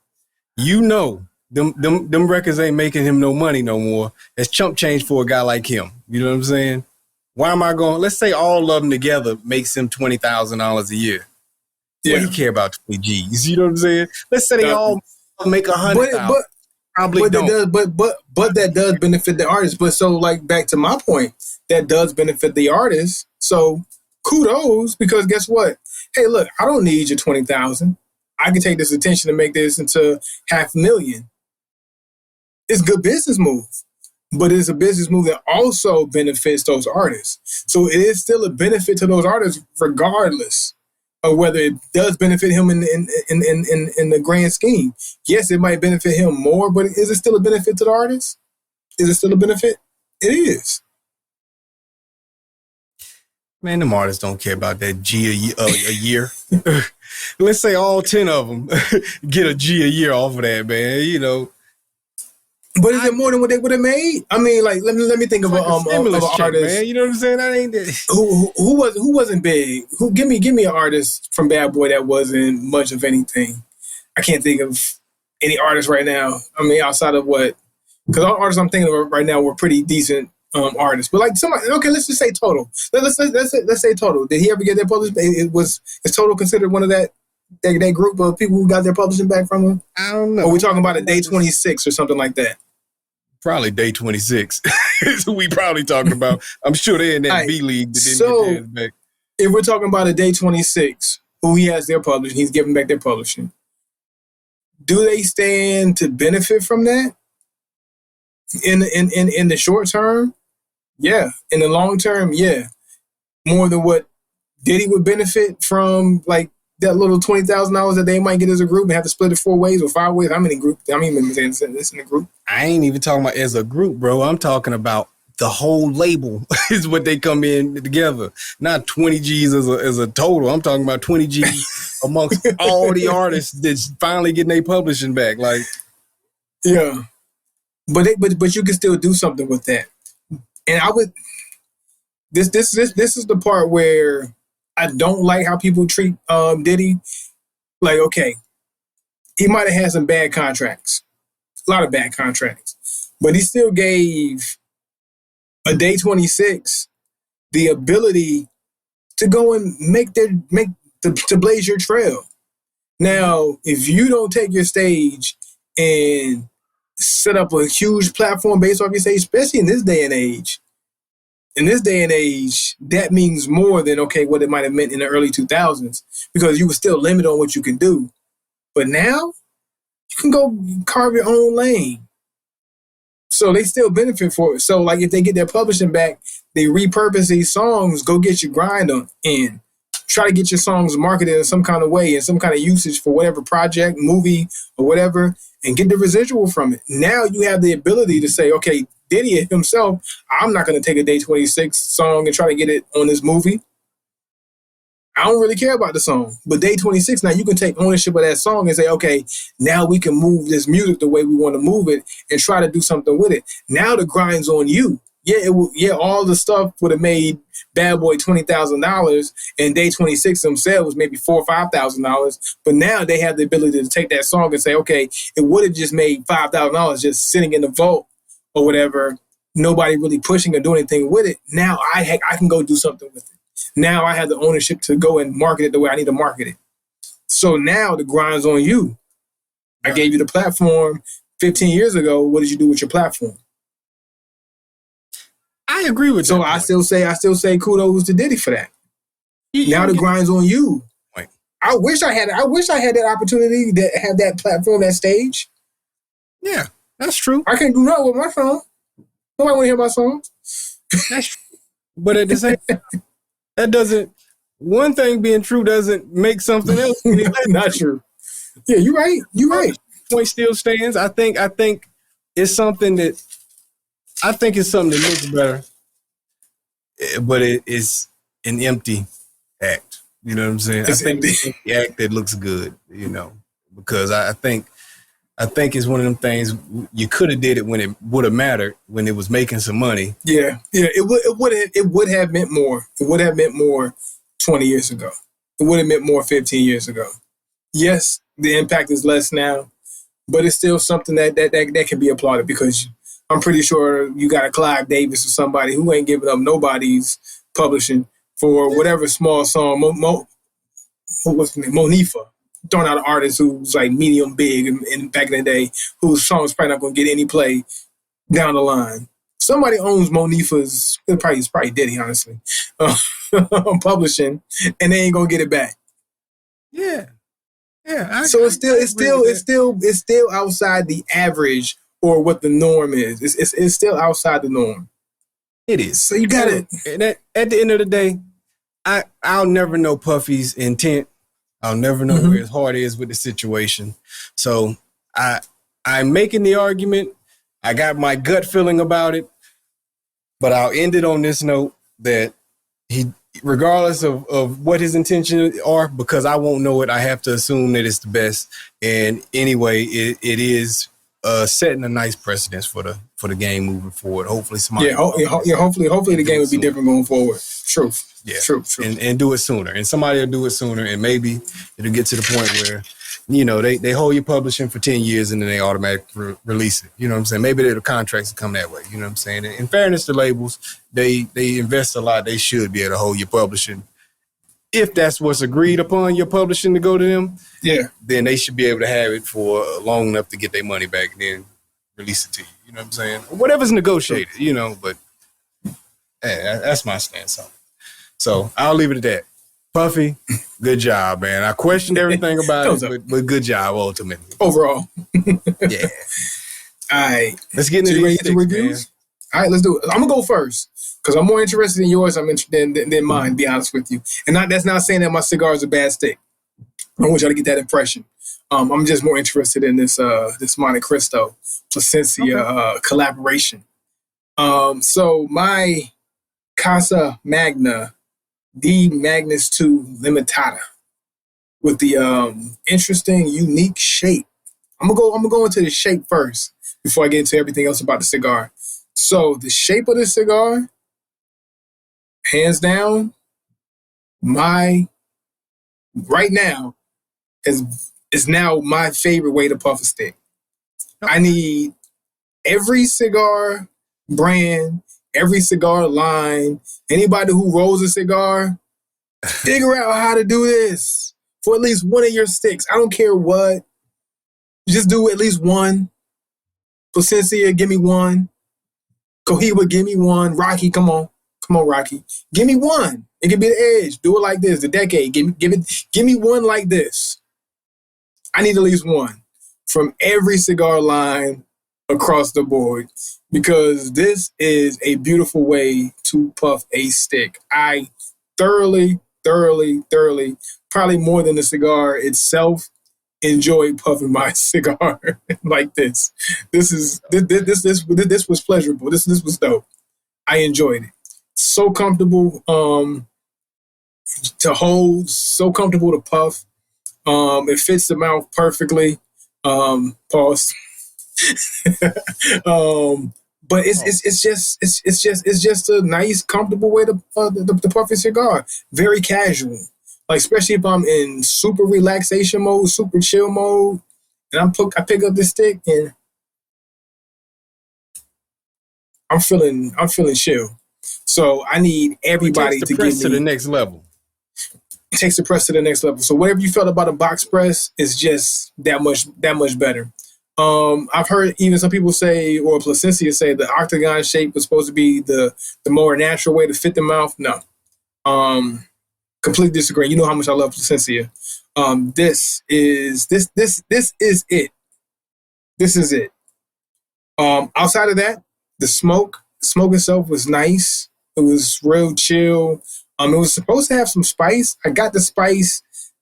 you know, them records ain't making him no money no more. It's chump change for a guy like him. You know what I'm saying? Why am I going? Let's say all of them together makes him $20,000 a year. Yeah. What do you care about 20 G's? You know what I'm saying? Let's say they all make $100,000. Probably don't. But that does benefit the artist. But so, like, back to my point, that does benefit the artist. So kudos, because guess what? Hey, look, I don't need your 20,000. I can take this attention to make this into $500,000. It's a good business move, but it's a business move that also benefits those artists. So it is still a benefit to those artists, regardless of whether it does benefit him in the grand scheme. Yes, it might benefit him more, but is it still a benefit to the artist? Is it still a benefit? It is. Man, them artists don't care about that G a year. Let's say all 10 of them get a G a year off of that, man. You know. But is it more than what they would have made? I mean, like, let me think of an artist. Man. You know what I'm saying? That ain't that. Who wasn't big? Give me an artist from Bad Boy that wasn't much of anything. I can't think of any artist right now. I mean, outside of what? Because all artists I'm thinking of right now were pretty decent artists. But like somebody, okay, let's just say Total. Let's say Total. Did he ever get their published? Is Total considered one of that group of people who got their publishing back from him? I don't know. Or we talking about a Day 26 or something like that? Probably Day 26 is who we probably talking about. I'm sure they're in that B league that didn't get theirs back. If we're talking about a Day 26, who he has their publishing, he's giving back their publishing. Do they stand to benefit from that? In the short term, yeah. In the long term, yeah. More than what Diddy would benefit from, like, that little $20,000 that they might get as a group and have to split it 4 ways or 5 ways. How many members in this in a group? I ain't even talking about as a group, bro. I'm talking about the whole label is what they come in together. Not 20 G's as a total. I'm talking about 20 G's amongst all the artists that's finally getting their publishing back. Like, yeah, but you can still do something with that. And I would. This is the part where I don't like how people treat Diddy. Like, okay, he might have had some bad contracts, a lot of bad contracts, but he still gave a Day 26 the ability to go and to blaze your trail. Now, if you don't take your stage and set up a huge platform based off your stage, especially in this day and age. In this day and age, that means more than, okay, what it might have meant in the early 2000s, because you were still limited on what you can do. But now, you can go carve your own lane. So they still benefit for it. So, like, if they get their publishing back, they repurpose these songs, go get your grind on in. Try to get your songs marketed in some kind of way, in some kind of usage for whatever project, movie, or whatever, and get the residual from it. Now you have the ability to say, okay, Diddy himself, I'm not going to take a Day 26 song and try to get it on this movie. I don't really care about the song. But Day 26, now you can take ownership of that song and say, okay, now we can move this music the way we want to move it and try to do something with it. Now the grind's on you. Yeah, all the stuff would have made Bad Boy $20,000 and Day 26 themselves maybe $4,000 or $5,000. But now they have the ability to take that song and say, okay, it would have just made $5,000 just sitting in the vault or whatever, nobody really pushing or doing anything with it. Now I can go do something with it. Now I have the ownership to go and market it the way I need to market it. So now the grind's on you. I gave you the platform 15 years ago. What did you do with your platform? I agree with that. So I still say kudos to Diddy for that. Now the grind's on you. Right. I wish I had that opportunity to have that platform, that stage. Yeah. That's true. I can't do nothing with my song. Nobody want to hear my songs. That's true. But at the same time, that doesn't, one thing being true doesn't make something else. Not true. Yeah, you're right. You're right. point still stands. I think it's something that looks better, but it is an empty act. You know what I'm saying? It's I think empty. it's an empty act that looks good. Because I think it's one of them things you could have did it when it would have mattered, when it was making some money. Yeah. It would have meant more. It would have meant more 20 years ago. It would have meant more 15 years ago. Yes, the impact is less now, but it's still something that can be applauded, because I'm pretty sure you got a Clive Davis or somebody who ain't giving up nobody's publishing for whatever small song. What was the name? Monifa. Throwing out an artist who's like medium big in back in the day, whose song's probably not going to get any play down the line. Somebody owns Monifa's, it's probably Diddy, honestly, publishing, and they ain't going to get it back. Yeah. So it's still outside the average or what the norm is. It's still outside the norm. It is. So you got it. And at the end of the day, I'll never know Puffy's intent. I'll never know where his heart is with the situation. So I'm making the argument. I got my gut feeling about it, but I'll end it on this note that he, regardless of what his intentions are, because I won't know it, I have to assume that it's the best. And anyway, it is setting a nice precedence for the game moving forward. Hopefully somebody. Hopefully the game will be different going forward. Truth. Yeah. True. And do it sooner. And somebody will do it sooner, and maybe it'll get to the point where, they hold your publishing for 10 years and then they automatically release it. You know what I'm saying? Maybe the contracts will come that way. You know what I'm saying? In fairness to labels, they invest a lot. They should be able to hold your publishing. If that's what's agreed upon, your publishing to go to them, then they should be able to have it for long enough to get their money back and then release it to you. You know what I'm saying? Whatever's negotiated, but that's my stance on it. So I'll leave it at that. Puffy, good job, man. I questioned everything about it, but good job ultimately. Overall. Yeah. All right. Let's get into the reviews. Man. All right, let's do it. I'm going to go first because I'm more interested in yours than mine, to be honest with you. And that's not saying that my cigar is a bad stick. I want y'all to get that impression. I'm just more interested in this Montecristo Placencia collaboration. So my Casa Magna, the Magnus 2 Limitada, with the interesting, unique shape. I'm gonna go into the shape first before I get into everything else about the cigar. So the shape of the cigar, hands down, right now is now my favorite way to puff a stick. I need every cigar brand, every cigar line, anybody who rolls a cigar, figure out how to do this for at least one of your sticks. I don't care what. Just do at least one. Placencia, give me one. Cohiba, give me one. Rocky, come on, Rocky. Give me one. It can be the Edge. Do it like this. The Decade. Give me one like this. I need at least one from every cigar line across the board, because this is a beautiful way to puff a stick. I thoroughly, probably more than the cigar itself, enjoy puffing my cigar like this. This was pleasurable. This was dope. I enjoyed it. So comfortable to hold, so comfortable to puff. It fits the mouth perfectly. Pause. But it's just a nice, comfortable way to puff a cigar. Very casual. Like, especially if I'm in super relaxation mode, super chill mode, and I pick up this stick and I'm feeling chill. So I need everybody to press to the next level. It takes the press to the next level. So whatever you felt about a box press is just that much better. I've heard even some people say, or Placencia say, the octagon shape was supposed to be the more natural way to fit the mouth. No. Completely disagree. You know how much I love Placencia. This is it. This is it. Outside of that, the smoke itself was nice. It was real chill. It was supposed to have some spice. I got the spice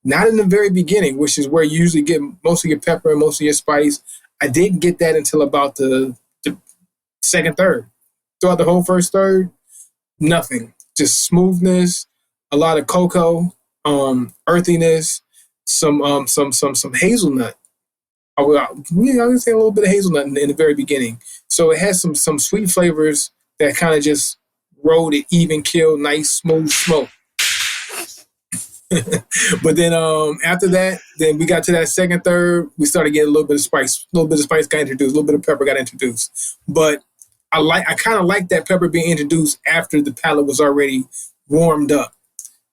Not in the very beginning, which is where you usually get most of your pepper and most of your spice. I didn't get that until about the second third. Throughout the whole first third, nothing. Just smoothness, a lot of cocoa, earthiness, some hazelnut. I would say a little bit of hazelnut in the very beginning. So it has some sweet flavors that kind of just rode it even kill, nice smooth smoke. But then after that, then we got to that second third. We started getting a little bit of spice. A little bit of spice got introduced. A little bit of pepper got introduced. But I kind of like that pepper being introduced after the palate was already warmed up.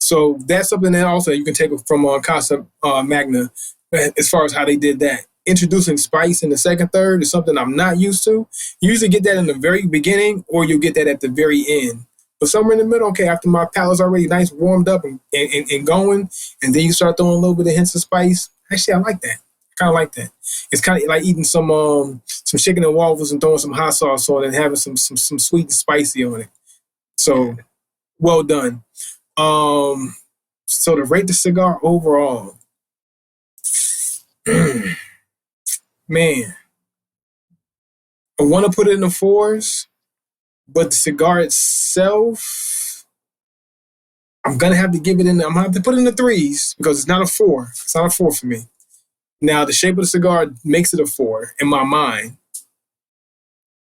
So that's something that also you can take from Casa Magna as far as how they did that. Introducing spice in the second third is something I'm not used to. You usually get that in the very beginning, or you'll get that at the very end. But somewhere in the middle, okay, after my palate's already nice, warmed up and going, and then you start throwing a little bit of hints of spice. Actually, I like that. Kind of like that. It's kind of like eating some chicken and waffles and throwing some hot sauce on it and having some sweet and spicy on it. So, well done. So to rate the cigar overall, man, I want to put it in the 4s. But the cigar itself, I'm going to have to give it in. I'm going to have to put it in the 3s because it's not a 4. It's not a 4 for me. Now, the shape of the cigar makes it a 4 in my mind.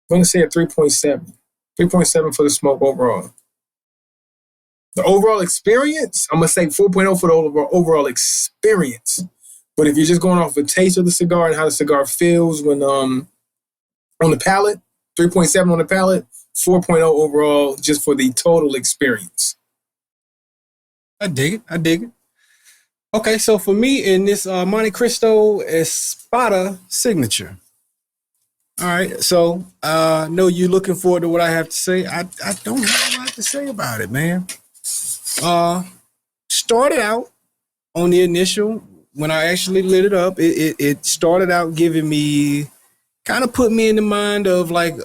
I'm going to say a 3.7. 3.7 for the smoke overall. The overall experience, I'm going to say 4.0 for the overall experience. But if you're just going off the taste of the cigar and how the cigar feels when on the palate, 3.7 on the palate, 4.0 overall just for the total experience. I dig it. Okay, so for me in this Montecristo Espada signature. All right, so I know you're looking forward to what I have to say. I don't have a lot to say about it, man. Started out on the initial, when I actually lit it up, it started out giving me, kind of put me in the mind of like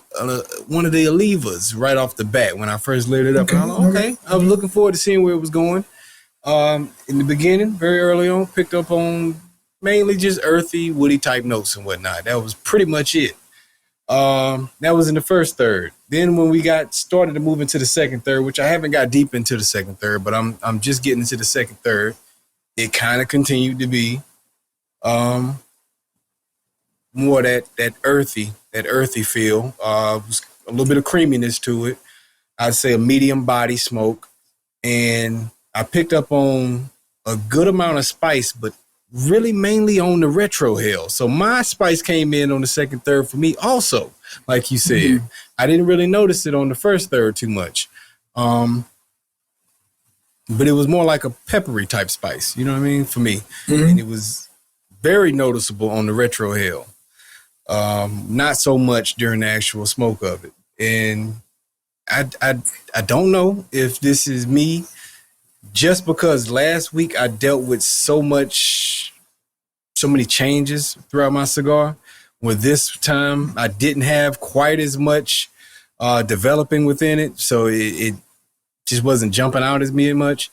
one of the Olivas right off the bat when I first lit it up. Okay. And I'm like, okay, I was looking forward to seeing where it was going. In the beginning, very early on, picked up on mainly just earthy, woody type notes and whatnot. That was pretty much it. That was in the first third. Then when we got started to move into the second third, which I haven't got deep into the second third, but I'm just getting into the second third. It kind of continued to be more that earthy feel. Was a little bit of creaminess to it. I'd say a medium body smoke. And I picked up on a good amount of spice, but really mainly on the retrohale. So my spice came in on the second third for me also, like you said. Mm-hmm. I didn't really notice it on the first third too much. But it was more like a peppery type spice, you know what I mean, for me. Mm-hmm. And it was very noticeable on the retrohale. Not so much during the actual smoke of it. And I don't know if this is me, just because last week I dealt with so many changes throughout my cigar, where this time I didn't have quite as much developing within it. So it just wasn't jumping out as me much.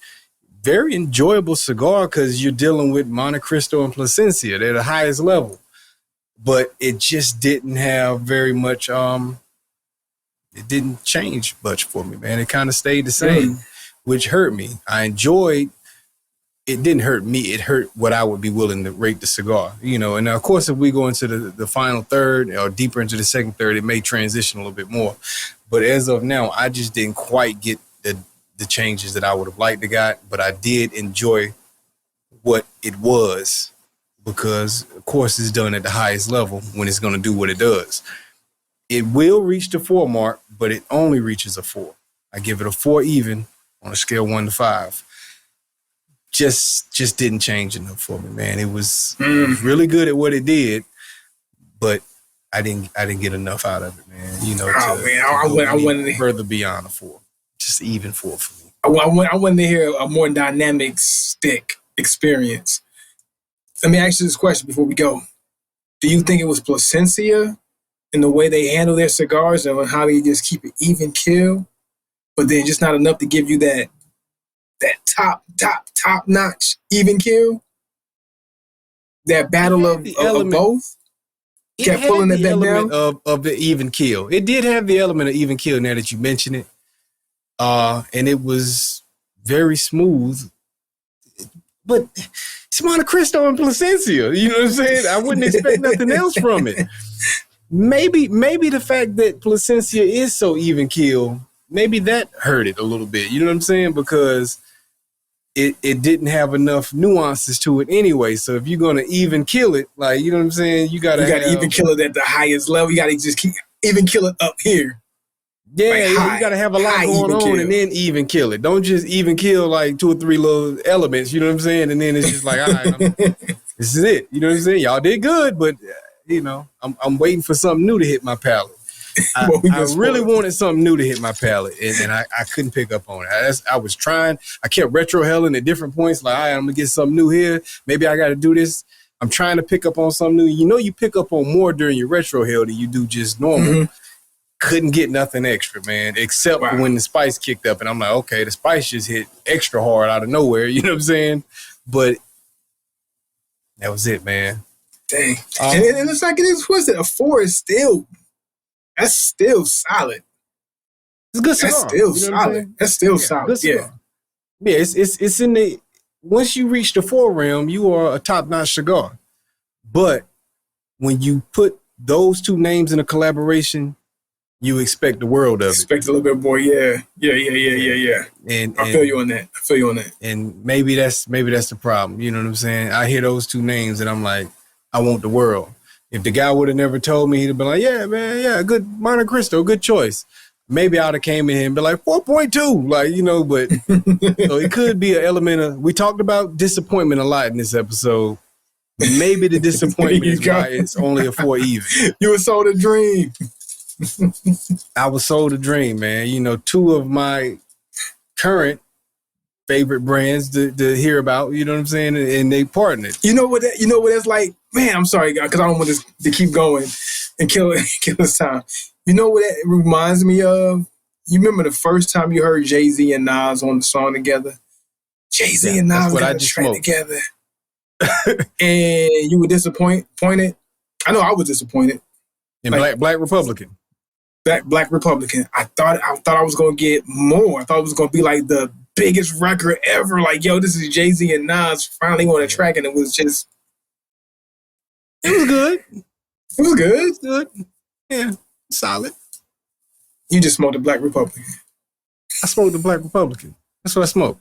Very enjoyable cigar because you're dealing with Montecristo and Plasencia. They're the highest level. But it just didn't have very much, it didn't change much for me, man. It kind of stayed the same, which hurt me. I enjoyed, it didn't hurt me. It hurt what I would be willing to rate the cigar, you know. And of course, if we go into the final third or deeper into the second third, it may transition a little bit more. But as of now, I just didn't quite get the changes that I would have liked to got, but I did enjoy what it was, because of course it's done at the highest level when it's going to do what it does. It will reach the 4 mark, but it only reaches a 4. I give it a 4 even on a scale 1 to 5. Just didn't change enough for me, man. It was really good at what it did, but I didn't get enough out of it, man. You know, I went further beyond a 4. Just even 4 for me. I wanted to hear a more dynamic stick experience. Let me ask you this question before we go. Do you think it was Plasencia in the way they handle their cigars and how they just keep it even kill, but then just not enough to give you that top notch even kill? that battle of both. It Kept had pulling the it back element down. of the even kill. It did have the element of even kill in there that you mentioned it. And it was very smooth. But it's Montecristo and Placencia. You know what I'm saying? I wouldn't expect nothing else from it. Maybe the fact that Placencia is so even kill, maybe that hurt it a little bit. You know what I'm saying? Because it didn't have enough nuances to it anyway. So if you're gonna even kill it, like, you know what I'm saying, you gotta even kill it at the highest level. You gotta just keep even kill it up here. Yeah, like you gotta have a lot going on kill. And then even kill it. Don't just even kill like 2 or 3 little elements. You know what I'm saying? And then it's just like, all right, this is it. You know what I'm saying? Y'all did good, but you know, I'm waiting for something new to hit my palate. I really wanted something new to hit my palate, and I couldn't pick up on it. I was trying. I kept retrohelling at different points. Like, all right, I'm gonna get something new here. Maybe I got to do this. I'm trying to pick up on something new. You know, you pick up on more during your retrohell than you do just normal. Mm-hmm. Couldn't get nothing extra, man, except when the spice kicked up, and I'm like, okay, the spice just hit extra hard out of nowhere. You know what I'm saying? But that was it, man. Dang. And it's like it is twisted. A 4 is still. That's still solid. It's a good cigar. That's still solid. That's still solid. Yeah. Yeah, it's in the once you reach the 4 realm, you are a top-notch cigar. But when you put those 2 names in a collaboration, you expect the world of it. Expect a little bit more, yeah. And I feel you on that. And maybe that's the problem. You know what I'm saying? I hear those 2 names and I'm like, I want the world. If the guy would have never told me, he'd have been like, yeah, man, yeah, good Montecristo, good choice. Maybe I'd have came in here and been like 4.2, like, you know, but so it could be an element of, we talked about disappointment a lot in this episode. Maybe the disappointment is why it's only a 4 even. You were sold a dream. I was sold a dream, man. You know, 2 of my current favorite brands to hear about, you know what I'm saying? And they partnered. You know what that's like? Man, I'm sorry, because I don't want this to keep going and kill this time. You know what that reminds me of? You remember the first time you heard Jay-Z and Nas on the song together? Jay-Z and Nas got a track together. And you were disappointed? I know I was disappointed. In like, Black Republican. Black Republican. I thought I was gonna get more. I thought it was gonna be like the biggest record ever. Like, yo, this is Jay-Z and Nas finally on a track, and it was just. It was good. It was good. It's good. Yeah, solid. You just smoked a Black Republican. I smoked a Black Republican. That's what I smoked.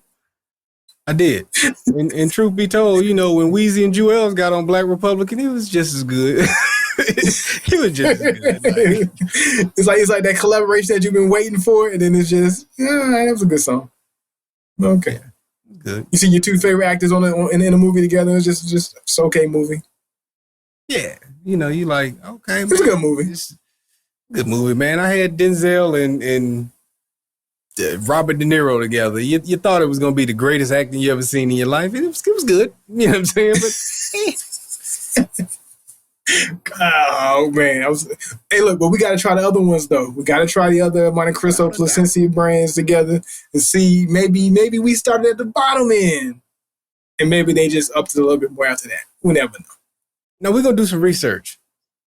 I did. And truth be told, you know, when Weezy and Jewels got on Black Republican, it was just as good. It was just as good. Like, it's like that collaboration that you've been waiting for, and then it's just, that was a good song. Okay. Yeah, good. You see your 2 favorite actors in a movie together. It's just it's okay movie. Yeah. You know, you like, okay. It's a good movie. It's a good movie, man. I had Denzel and Robert De Niro together. You thought it was going to be the greatest acting you ever seen in your life. It was good. You know what I'm saying? But oh man, hey, look, but we got to try the other ones though. We got to try the other Montecristo Placencia brands together and see. Maybe we started at the bottom end, and maybe they just upped it a little bit more after that. We never know. No, we're gonna do some research.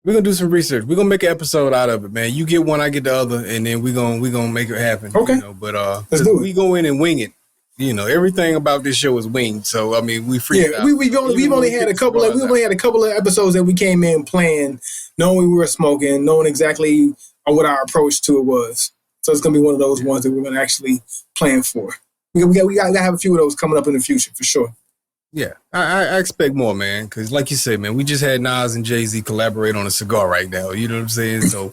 We're gonna make an episode out of it, man. You get one, I get the other, and then we're gonna make it happen. Okay. You know? But let's do it. We go in and wing it. You know, everything about this show is winged. So I mean, we freak out. We've only had a couple of episodes that we came in playing, knowing we were smoking, knowing exactly what our approach to it was. So it's gonna be one of those ones that we're gonna actually plan for. We got to have a few of those coming up in the future for sure. Yeah, I expect more, man. Because like you said, man, we just had Nas and Jay-Z collaborate on a cigar right now. You know what I'm saying? So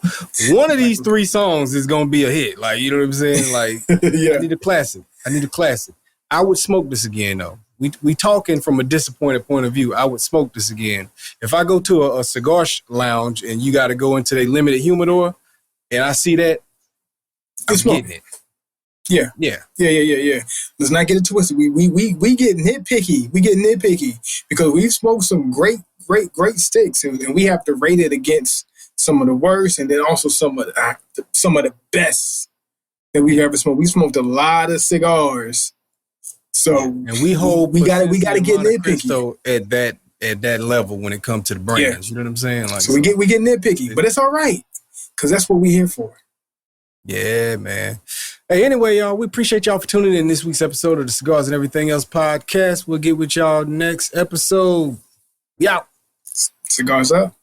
one of these 3 songs is gonna be a hit. Like, you know what I'm saying? Like, yeah. I need a classic. I would smoke this again, though. We talking from a disappointed point of view. I would smoke this again. If I go to a cigar lounge and you got to go into their limited humidor, and I see that, I'm getting it. Yeah. Let's not get it twisted. We get nitpicky. Because we've smoked some great sticks, and we have to rate it against some of the worst, and then also some of the best that we've ever smoked. We smoked a lot of cigars, so and we got to get nitpicky. At that at that level when it comes to the brands. You know what I'm saying? Like, so we get nitpicky, but it's all right because that's what we're here for. Yeah, man. Hey, anyway, y'all, we appreciate y'all for tuning in this week's episode of the Cigars and Everything Else podcast. We'll get with y'all next episode. We out. Cigars up.